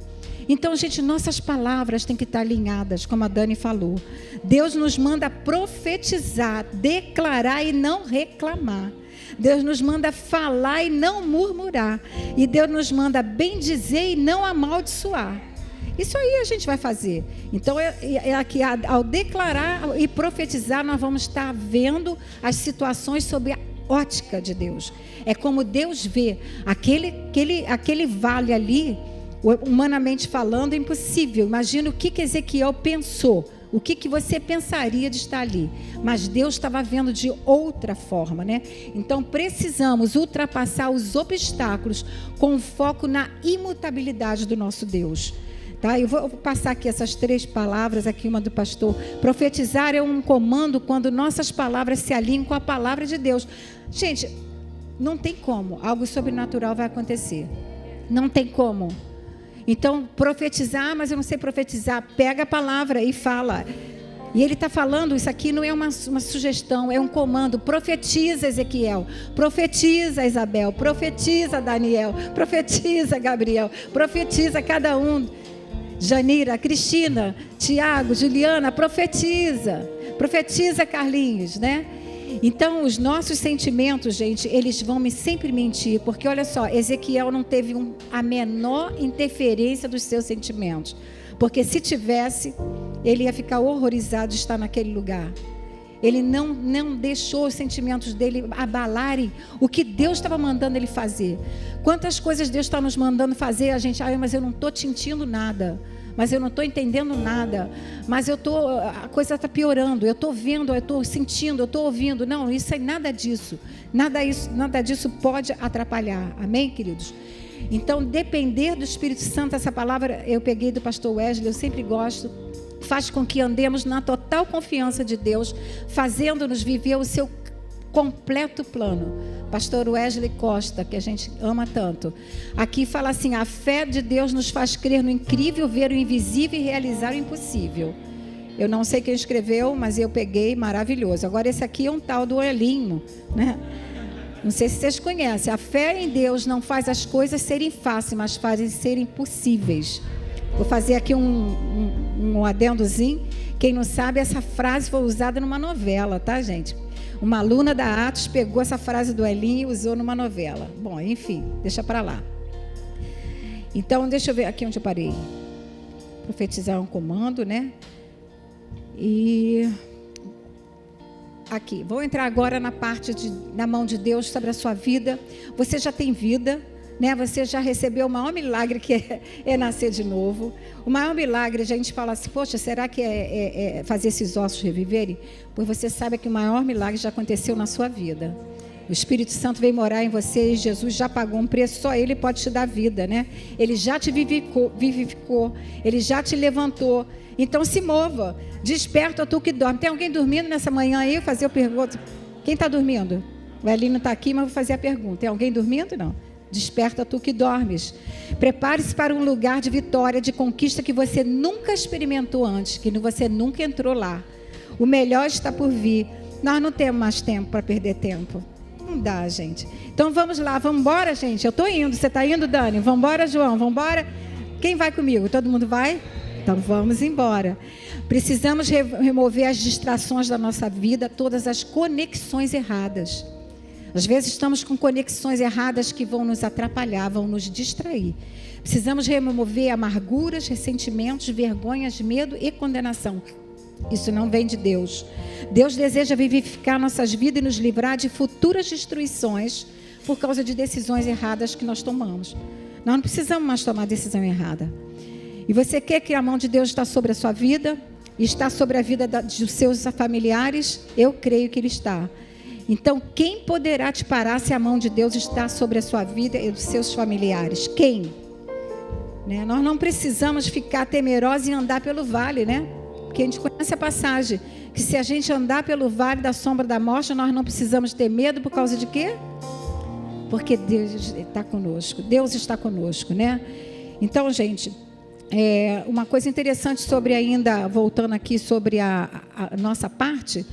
Então, gente, nossas palavras têm que estar alinhadas, como a Dani falou. Deus nos manda profetizar, declarar e não reclamar. Deus nos manda falar e não murmurar. E Deus nos manda bendizer e não amaldiçoar. Isso aí a gente vai fazer. Então, aqui, ao declarar e profetizar, nós vamos estar vendo as situações sob a ótica de Deus. É como Deus vê aquele vale ali, humanamente falando, impossível. Imagina o que Ezequiel pensou, o que você pensaria de estar ali. Mas Deus estava vendo de outra forma, né? Então precisamos ultrapassar os obstáculos com foco na imutabilidade do nosso Deus. Tá? Eu vou passar aqui essas 3 palavras, aqui uma do pastor. Profetizar é um comando quando nossas palavras se alinham com a palavra de Deus. Gente, não tem como, algo sobrenatural vai acontecer. Não tem como. Então, profetizar, mas eu não sei profetizar. Pega a palavra e fala. E ele está falando, isso aqui não é uma sugestão, é um comando. Profetiza, Ezequiel. Profetiza, Isabel. Profetiza, Daniel. Profetiza, Gabriel. Profetiza cada um. Janira, Cristina, Tiago, Juliana, profetiza. Profetiza, Carlinhos, né? Então, os nossos sentimentos, gente, eles vão sempre mentir. Porque, olha só, Ezequiel não teve a menor interferência dos seus sentimentos. Porque se tivesse, ele ia ficar horrorizado de estar naquele lugar. Ele não deixou os sentimentos dele abalarem o que Deus estava mandando ele fazer. Quantas coisas Deus está nos mandando fazer, a gente, mas eu não estou sentindo nada, mas eu não estou entendendo nada, mas a coisa está piorando, eu estou vendo, eu estou sentindo, eu estou ouvindo. Não, isso é nada disso. Nada disso pode atrapalhar. Amém, queridos? Então, depender do Espírito Santo, essa palavra eu peguei do pastor Wesley, eu sempre gosto. Faz com que andemos na total confiança de Deus, fazendo-nos viver o seu completo plano. Pastor Wesley Costa, que a gente ama tanto, aqui fala assim: a fé de Deus nos faz crer no incrível, ver o invisível e realizar o impossível. Eu não sei quem escreveu, mas eu peguei, maravilhoso. Agora esse aqui é um tal do Elinho, né? Não sei se vocês conhecem. A fé em Deus não faz as coisas serem fáceis, mas fazem serem possíveis. Vou fazer aqui um adendozinho. Quem não sabe, essa frase foi usada numa novela, tá, gente? Uma aluna da Atos pegou essa frase do Elinho e usou numa novela. Bom, enfim, deixa para lá. Então, deixa eu ver aqui onde eu parei. Profetizar é um comando, né? E aqui, vou entrar agora na parte na mão de Deus sobre a sua vida. Você já tem vida, né? Você já recebeu o maior milagre que é nascer de novo. O maior milagre, a gente fala assim: poxa, será que é fazer esses ossos reviverem? Pois você sabe que o maior milagre já aconteceu na sua vida. O Espírito Santo veio morar em você e Jesus já pagou um preço, só Ele pode te dar vida, né? Ele já te vivificou, Ele já te levantou. Então se mova, desperta tu que dorme. Tem alguém dormindo nessa manhã aí? Eu vou fazer a pergunta. Quem está dormindo? O Elinho não está aqui, mas vou fazer a pergunta. Tem alguém dormindo? Não. Desperta tu que dormes. Prepare-se para um lugar de vitória, de conquista que você nunca experimentou antes, que você nunca entrou lá. O melhor está por vir. Nós não temos mais tempo para perder tempo. Não dá, gente. Então vamos lá, vamos embora, gente. Eu estou indo. Você está indo, Dani? Vamos embora, João? Vamos embora? Quem vai comigo? Todo mundo vai? Então vamos embora. Precisamos remover as distrações da nossa vida, todas as conexões erradas. Às vezes estamos com conexões erradas que vão nos atrapalhar, vão nos distrair. Precisamos remover amarguras, ressentimentos, vergonhas, medo e condenação. Isso não vem de Deus. Deus deseja vivificar nossas vidas e nos livrar de futuras destruições por causa de decisões erradas que nós tomamos. Nós não precisamos mais tomar decisão errada. E você quer que a mão de Deus está sobre a sua vida? Está sobre a vida dos seus familiares? Eu creio que Ele está. Então, quem poderá te parar se a mão de Deus está sobre a sua vida e dos seus familiares? Quem? Né? Nós não precisamos ficar temerosos e andar pelo vale, né? Porque a gente conhece a passagem, que se a gente andar pelo vale da sombra da morte, nós não precisamos ter medo por causa de quê? Porque Deus está conosco. Deus está conosco, né? Então, gente, uma coisa interessante sobre ainda, voltando aqui sobre a nossa parte,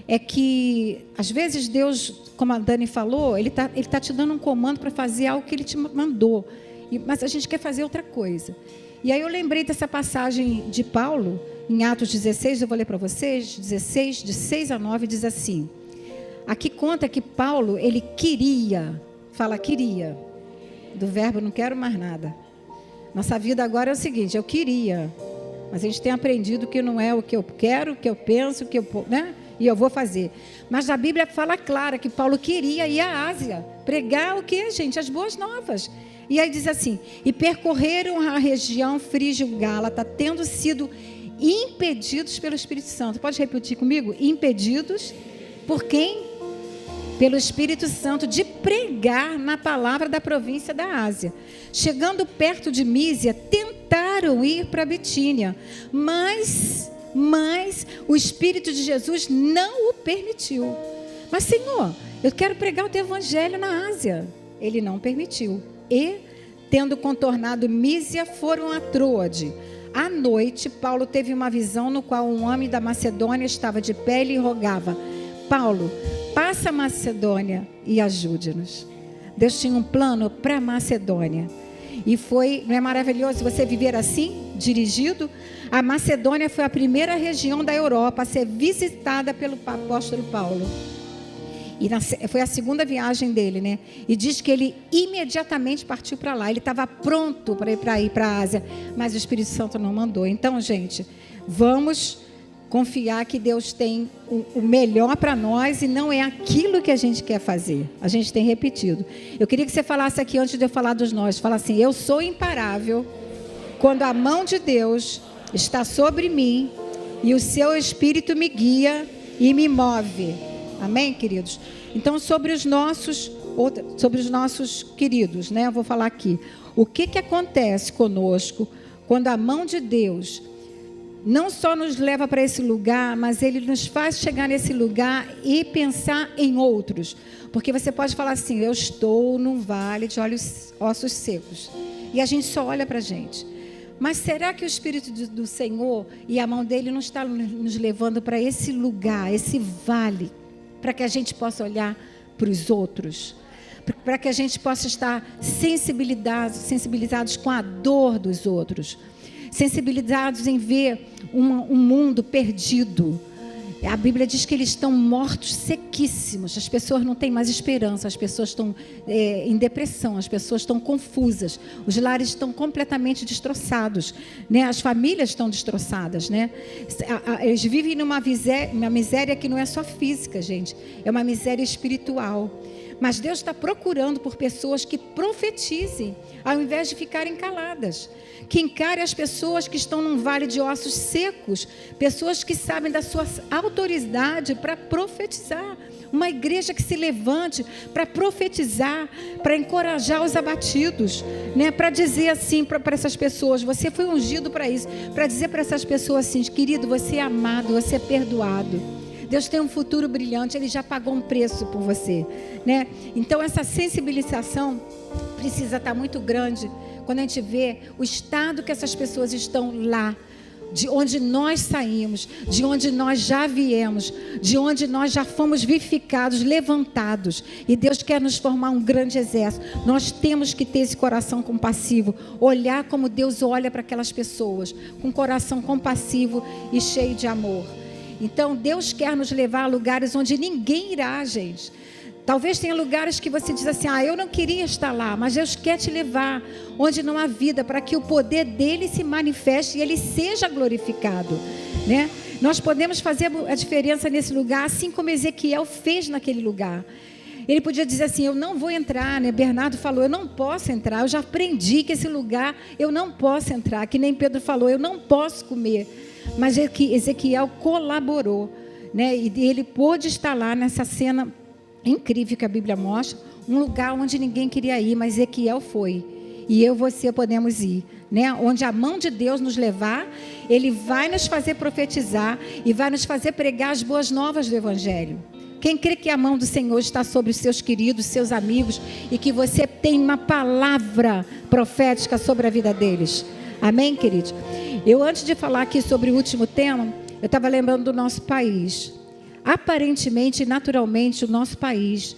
é que, às vezes, Deus, como a Dani falou, Ele tá te dando um comando para fazer algo que Ele te mandou. Mas a gente quer fazer outra coisa. E aí eu lembrei dessa passagem de Paulo, em Atos 16, eu vou ler para vocês, 16, de 6 a 9, diz assim. Aqui conta que Paulo, ele queria, do verbo não quero mais nada. Nossa vida agora é o seguinte: eu queria, mas a gente tem aprendido que não é o que eu quero, o que eu penso, o que eu, né? E eu vou fazer. Mas a Bíblia fala clara que Paulo queria ir à Ásia, pregar o que, gente? As boas novas. E aí diz assim: e percorreram a região frígio-gálata, tendo sido impedidos pelo Espírito Santo. Pode repetir comigo? Impedidos por quem? Pelo Espírito Santo, de pregar na palavra da província da Ásia. Chegando perto de Mísia, tentaram ir para Bitínia, mas o Espírito de Jesus não o permitiu. Mas, Senhor, eu quero pregar o teu evangelho na Ásia. Ele não permitiu. E, tendo contornado Mísia, foram a Troade. À noite, Paulo teve uma visão no qual um homem da Macedônia estava de pé e lhe rogava: Paulo, passa a Macedônia e ajude-nos. Deus tinha um plano para a Macedônia. E foi, não é maravilhoso você viver assim? dirigido, a Macedônia foi a primeira região da Europa a ser visitada pelo apóstolo Paulo. E foi a segunda viagem dele, né? E diz que ele imediatamente partiu para lá. Ele estava pronto para ir para a Ásia, mas o Espírito Santo não mandou. Então, gente, vamos confiar que Deus tem o melhor para nós e não é aquilo que a gente quer fazer. A gente tem repetido. Eu queria que você falasse aqui, antes de eu falar dos nós, fala assim: eu sou imparável quando a mão de Deus está sobre mim e o seu Espírito me guia e me move. Amém, queridos? Então, sobre os nossos queridos, né? Eu vou falar aqui. O que acontece conosco quando a mão de Deus não só nos leva para esse lugar, mas Ele nos faz chegar nesse lugar e pensar em outros. Porque você pode falar assim: eu estou num vale de ossos secos. E a gente só olha para a gente. Mas será que o Espírito do Senhor e a mão dEle não está nos levando para esse lugar, esse vale, para que a gente possa olhar para os outros, para que a gente possa estar sensibilizados com a dor dos outros, sensibilizados em ver um mundo perdido. A Bíblia diz que eles estão mortos, sequíssimos. As pessoas não têm mais esperança, as pessoas estão em depressão, as pessoas estão confusas, os lares estão completamente destroçados, né? As famílias estão destroçadas, né? Eles vivem numa miséria que não é só física, gente, é uma miséria espiritual. Mas Deus está procurando por pessoas que profetizem, ao invés de ficarem caladas, que encarem as pessoas que estão num vale de ossos secos, pessoas que sabem da sua autoridade para profetizar. Uma igreja que se levante para profetizar, para encorajar os abatidos, né? Para dizer assim para essas pessoas: você foi ungido para isso, para dizer para essas pessoas assim: querido, você é amado, você é perdoado. Deus tem um futuro brilhante, Ele já pagou um preço por você, né? Então essa sensibilização precisa estar muito grande quando a gente vê o estado que essas pessoas estão lá, de onde nós saímos, de onde nós já viemos, de onde nós já fomos vivificados, levantados, e Deus quer nos formar um grande exército. Nós temos que ter esse coração compassivo, olhar como Deus olha para aquelas pessoas, com um coração compassivo e cheio de amor. Então, Deus quer nos levar a lugares onde ninguém irá, gente. Talvez tenha lugares que você diz assim: eu não queria estar lá, mas Deus quer te levar onde não há vida, para que o poder dEle se manifeste e Ele seja glorificado, né? Nós podemos fazer a diferença nesse lugar, assim como Ezequiel fez naquele lugar. Ele podia dizer assim: eu não vou entrar, né? Bernardo falou: eu não posso entrar, eu já aprendi que esse lugar eu não posso entrar, que nem Pedro falou: eu não posso comer. Mas Ezequiel colaborou, né? E ele pôde estar lá nessa cena incrível que a Bíblia mostra, um lugar onde ninguém queria ir, mas Ezequiel foi. E eu e você podemos ir, né? Onde a mão de Deus nos levar, Ele vai nos fazer profetizar e vai nos fazer pregar as boas novas do Evangelho. Quem crê que a mão do Senhor está sobre os seus queridos, seus amigos, e que você tem uma palavra profética sobre a vida deles? Amém, queridos? Eu, antes de falar aqui sobre o último tema, eu estava lembrando do nosso país. Aparentemente, naturalmente, o nosso país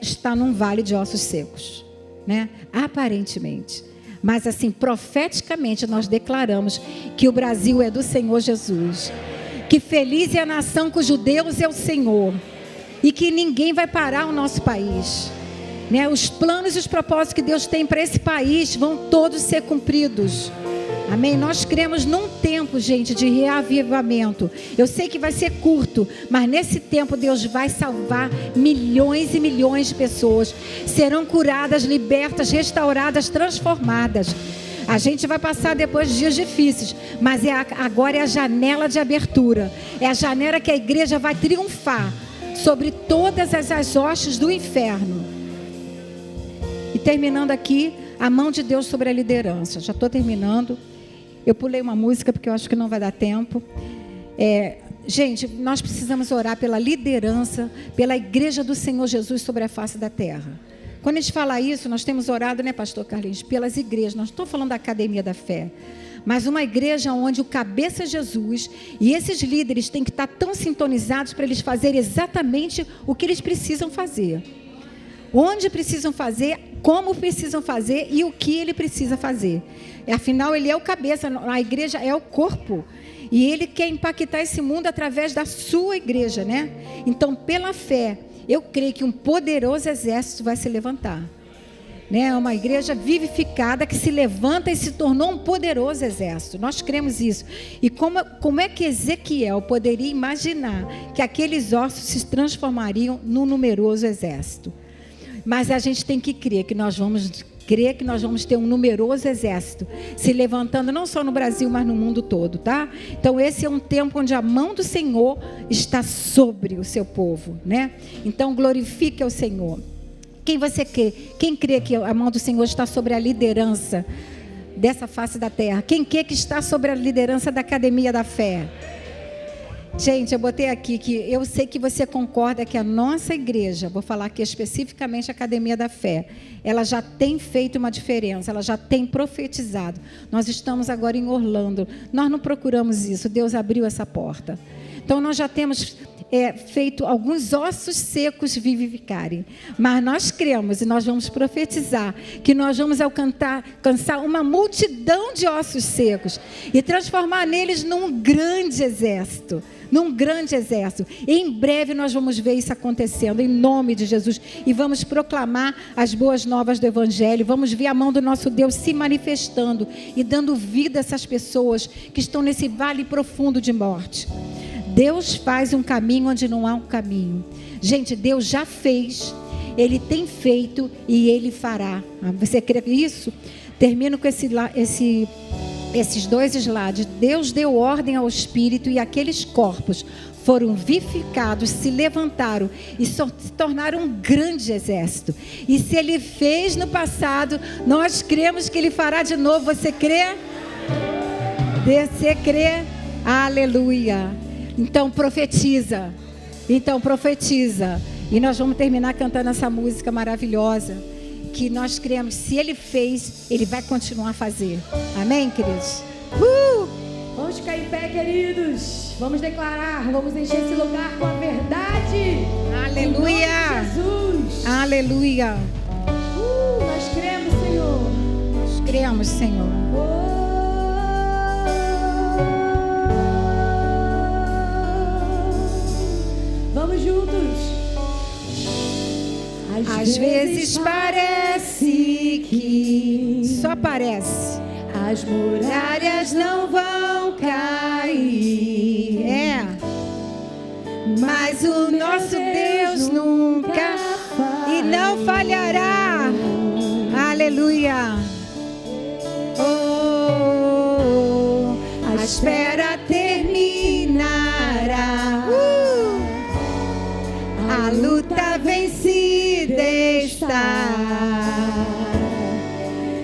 está num vale de ossos secos, né? Aparentemente. Mas assim, profeticamente, nós declaramos que o Brasil é do Senhor Jesus. Que feliz é a nação cujo Deus é o Senhor. E que ninguém vai parar o nosso país, né? Os planos e os propósitos que Deus tem para esse país vão todos ser cumpridos. Amém? Nós cremos num tempo, gente, de reavivamento. Eu sei que vai ser curto, mas nesse tempo Deus vai salvar milhões e milhões de pessoas. Serão curadas, libertas, restauradas, transformadas. A gente vai passar depois de dias difíceis, mas agora é a janela de abertura. É a janela que a igreja vai triunfar sobre todas as hostes do inferno. E terminando aqui, a mão de Deus sobre a liderança. Já estou terminando. Eu pulei uma música porque eu acho que não vai dar tempo. Gente, nós precisamos orar pela liderança, pela igreja do Senhor Jesus sobre a face da terra. Quando a gente fala isso, nós temos orado, né, pastor Carlinhos, pelas igrejas. Não estou falando da Academia da Fé, mas uma igreja onde o cabeça é Jesus, e esses líderes têm que estar tão sintonizados para eles fazerem exatamente o que eles precisam fazer. Onde precisam fazer, como precisam fazer e o que ele precisa fazer. Afinal, ele é o cabeça, a igreja é o corpo. E ele quer impactar esse mundo através da sua igreja, né? Então, pela fé, eu creio que um poderoso exército vai se levantar. Né? Uma igreja vivificada que se levanta e se tornou um poderoso exército. Nós cremos isso. E como é que Ezequiel poderia imaginar que aqueles ossos se transformariam num numeroso exército? Mas a gente tem que crer que nós vamos ter um numeroso exército se levantando, não só no Brasil, mas no mundo todo, tá? Então esse é um tempo onde a mão do Senhor está sobre o seu povo, né? Então glorifique ao Senhor. Quem crê que a mão do Senhor está sobre a liderança dessa face da terra? Quem crê que está sobre a liderança da Academia da Fé? Gente, eu botei aqui que eu sei que você concorda que a nossa igreja, vou falar aqui especificamente a Academia da Fé, ela já tem feito uma diferença, ela já tem profetizado. Nós estamos agora em Orlando, nós não procuramos isso, Deus abriu essa porta. Então nós já temos feito alguns ossos secos vivificarem, mas nós cremos e nós vamos profetizar que nós vamos alcançar uma multidão de ossos secos e transformar neles num grande exército. Em breve nós vamos ver isso acontecendo, em nome de Jesus, e vamos proclamar as boas novas do Evangelho. Vamos ver a mão do nosso Deus se manifestando e dando vida a essas pessoas que estão nesse vale profundo de morte. Deus faz um caminho onde não há um caminho. Gente, Deus já fez, Ele tem feito e Ele fará. Você crê nisso? Termino com esses dois slides. Deus deu ordem ao Espírito e aqueles corpos foram vivificados, se levantaram e se tornaram um grande exército. E se Ele fez no passado, nós cremos que Ele fará de novo. Você crê? Você crê? Aleluia! Então profetiza. E nós vamos terminar cantando essa música maravilhosa, que nós cremos, se Ele fez, Ele vai continuar a fazer. Amém, queridos? Vamos ficar em pé, queridos. Vamos declarar, vamos encher esse lugar com a verdade. Aleluia! Jesus. Aleluia! Nós cremos, Senhor. Nós cremos, Senhor. Vamos juntos. Às vezes parece que só parece, as muralhas não vão cair. Mas o nosso Deus nunca e não falhará. Aleluia. A espera terminará. A luta vencida está.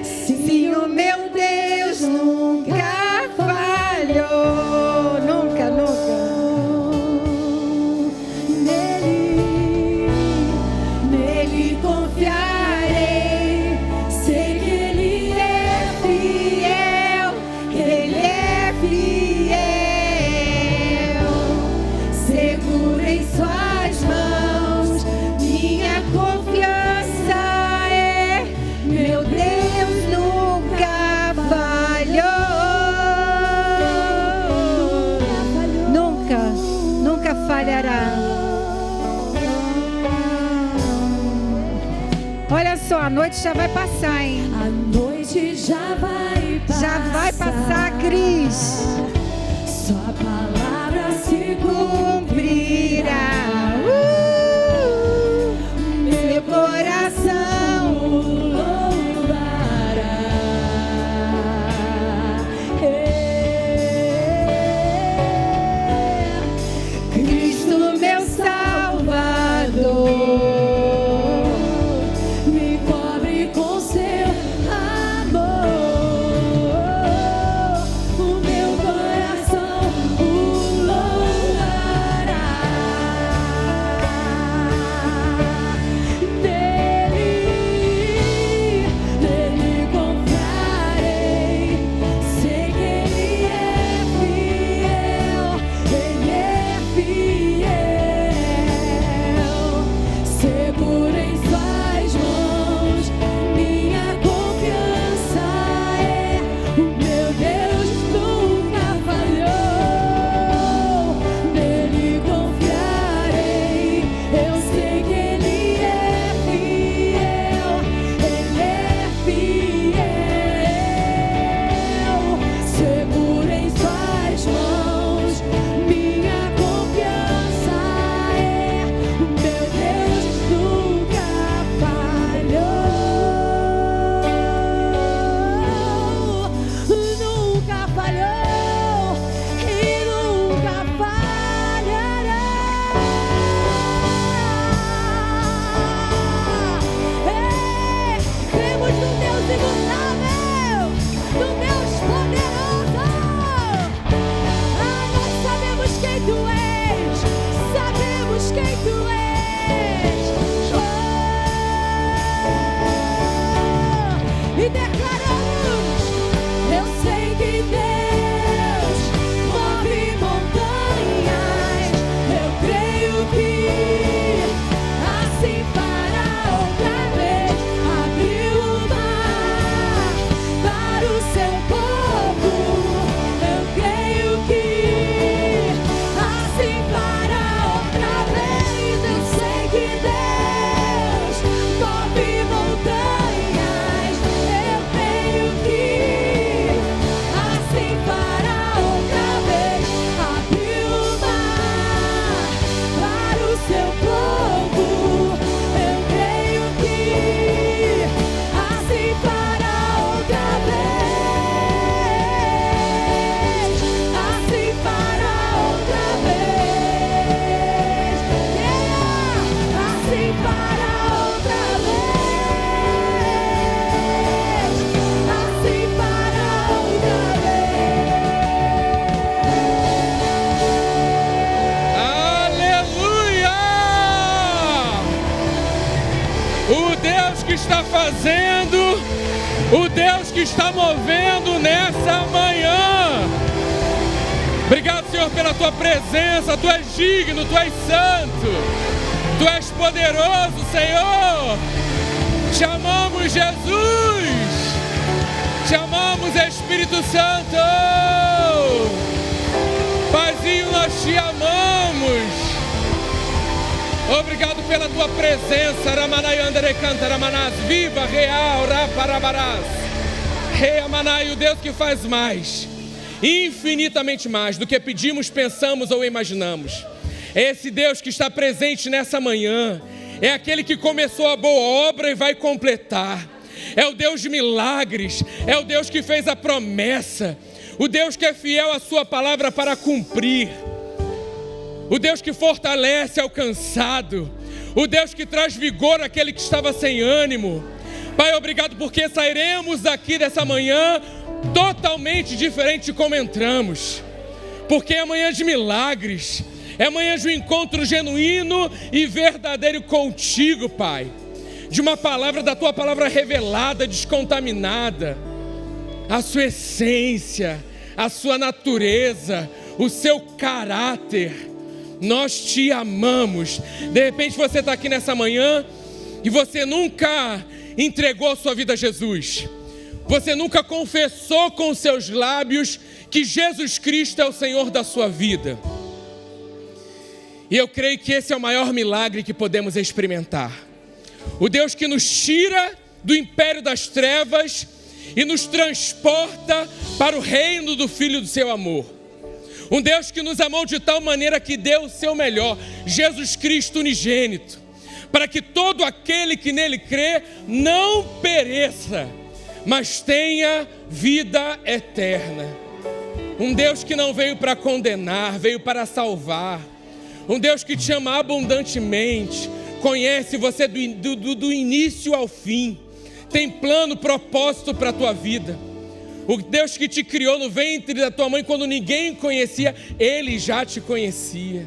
Sim, o meu Deus nunca falhou. Nunca, nunca. Nele confiarei. Sei que Ele é fiel. Ele é fiel. Seguro em suas mãos. Minha confiança é. Meu Deus nunca falhou. Nunca falhará. Olha só, a noite já vai passar, hein? A noite já vai passar. Já vai passar, Cris. Sua palavra se Cumprirá. Meu coração o louvará. Cristo, meu Salvador. Me cobre com seu amor. O meu coração o louvará. e declaramos: eu sei que Deus move montanhas. Eu creio que assim fará outra vez. Abriu o mar para o seu povo. Eu creio que assim fará outra vez. Eu sei que Deus move montanhas. Eu creio que assim fará outra vez. Abriu o mar para o seu povo. Eu creio que assim fará outra vez. Assim fará outra vez. Assim fará outra vez. Assim fará outra vez. Aleluia! O Deus que está fazendo, o Deus que está movendo nessa manhã. Obrigado, Senhor, pela tua presença. Tu és digno, tu és santo, tu és poderoso, Senhor. Te amamos, Jesus. Te amamos, Espírito Santo. Paizinho, nós te amamos. Obrigado pela tua presença. Ramanai andere canta ramanás, viva, real, raparabarás. Reamanai, o Deus que faz mais, infinitamente mais do que pedimos, pensamos ou imaginamos. É esse Deus que está presente nessa manhã. É aquele que começou a boa obra e vai completar. É o Deus de milagres. É o Deus que fez a promessa. O Deus que é fiel à sua palavra para cumprir. O Deus que fortalece ao cansado. O Deus que traz vigor àquele que estava sem ânimo. Pai, obrigado porque sairemos daqui dessa manhã totalmente diferente de como entramos. Porque é manhã de milagres. É manhã de um encontro genuíno e verdadeiro contigo, Pai. De uma palavra, da tua palavra revelada, descontaminada. A sua essência, a sua natureza, o seu caráter. Nós te amamos. De repente você está aqui nessa manhã e você nunca entregou a sua vida a Jesus. Você nunca confessou com os seus lábios que Jesus Cristo é o Senhor da sua vida. E eu creio que esse é o maior milagre que podemos experimentar. O Deus que nos tira do império das trevas e nos transporta para o reino do Filho do seu amor. Um Deus que nos amou de tal maneira que deu o seu melhor, Jesus Cristo unigênito, para que todo aquele que nele crê não pereça, mas tenha vida eterna. Um Deus que não veio para condenar, veio para salvar. Um Deus que te ama abundantemente, conhece você do início ao fim, tem plano, propósito para a tua vida. O Deus que te criou no ventre da tua mãe quando ninguém conhecia, Ele já te conhecia.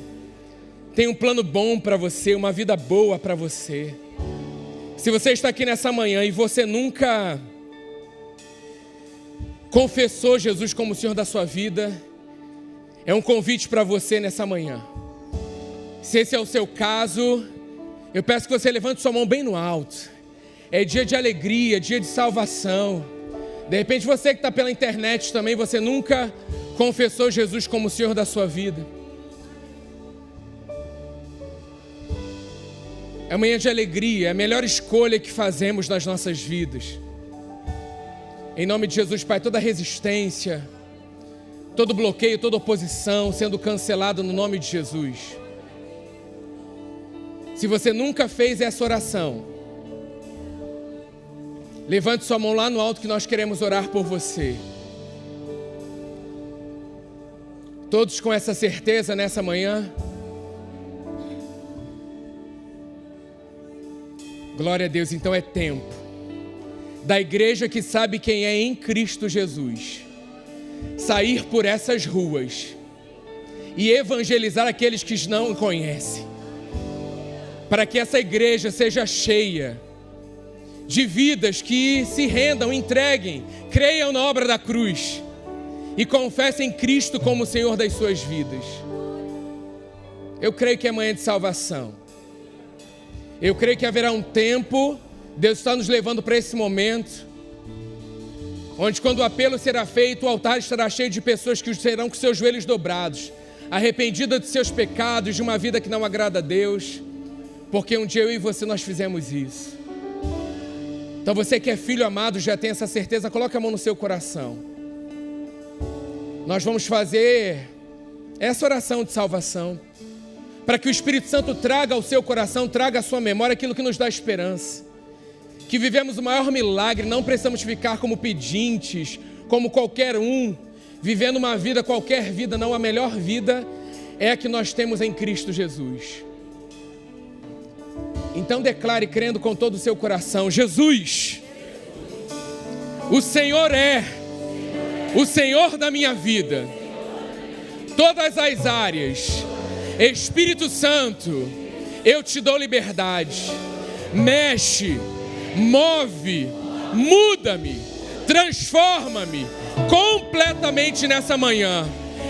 Tem um plano bom para você, uma vida boa para você. Se você está aqui nessa manhã e você nunca confessou Jesus como o Senhor da sua vida, é um convite para você nessa manhã. Se esse é o seu caso, eu peço que você levante sua mão bem no alto. É dia de alegria, dia de salvação. De repente você que está pela internet também, você nunca confessou Jesus como o Senhor da sua vida. É manhã de alegria, é a melhor escolha que fazemos nas nossas vidas. Em nome de Jesus, Pai, toda resistência, todo bloqueio, toda oposição sendo cancelado no nome de Jesus. Se você nunca fez essa oração, levante sua mão lá no alto que nós queremos orar por você. Todos com essa certeza nessa manhã? Glória a Deus, então é tempo da igreja que sabe quem é em Cristo Jesus sair por essas ruas e evangelizar aqueles que não conhecem, para que essa igreja seja cheia de vidas que se rendam, entreguem, creiam na obra da cruz e confessem Cristo como o Senhor das suas vidas. Eu creio que é manhã de salvação. Eu creio que haverá um tempo, Deus está nos levando para esse momento, onde quando o apelo será feito, o altar estará cheio de pessoas que serão com seus joelhos dobrados, arrependidas de seus pecados, de uma vida que não agrada a Deus, porque um dia eu e você nós fizemos isso. Então você que é filho amado, já tem essa certeza, coloque a mão no seu coração. Nós vamos fazer essa oração de salvação, para que o Espírito Santo traga ao seu coração, traga à sua memória aquilo que nos dá esperança. Que vivemos o maior milagre, não precisamos ficar como pedintes, como qualquer um, vivendo uma vida, qualquer vida, não, a melhor vida é a que nós temos em Cristo Jesus. Então declare, crendo com todo o seu coração: Jesus, o Senhor é o Senhor da minha vida, todas as áreas. Espírito Santo, eu te dou liberdade, mexe, move, muda-me, transforma-me completamente nessa manhã.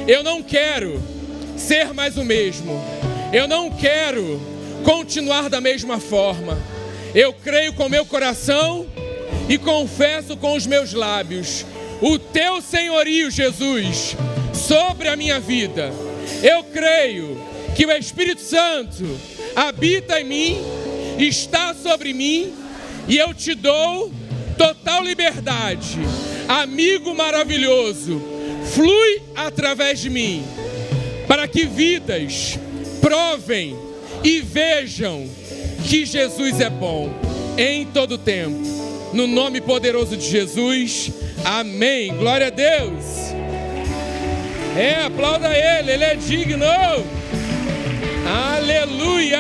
Eu não quero ser mais o mesmo, eu não quero continuar da mesma forma. Eu creio com meu coração e confesso com os meus lábios o teu senhorio, Jesus, sobre a minha vida. Eu creio que o Espírito Santo habita em mim, está sobre mim, e eu te dou total liberdade. Amigo maravilhoso, flui através de mim, para que vidas provem e vejam que Jesus é bom em todo tempo. No nome poderoso de Jesus, amém. Glória a Deus. Aplauda Ele é digno. Aleluia.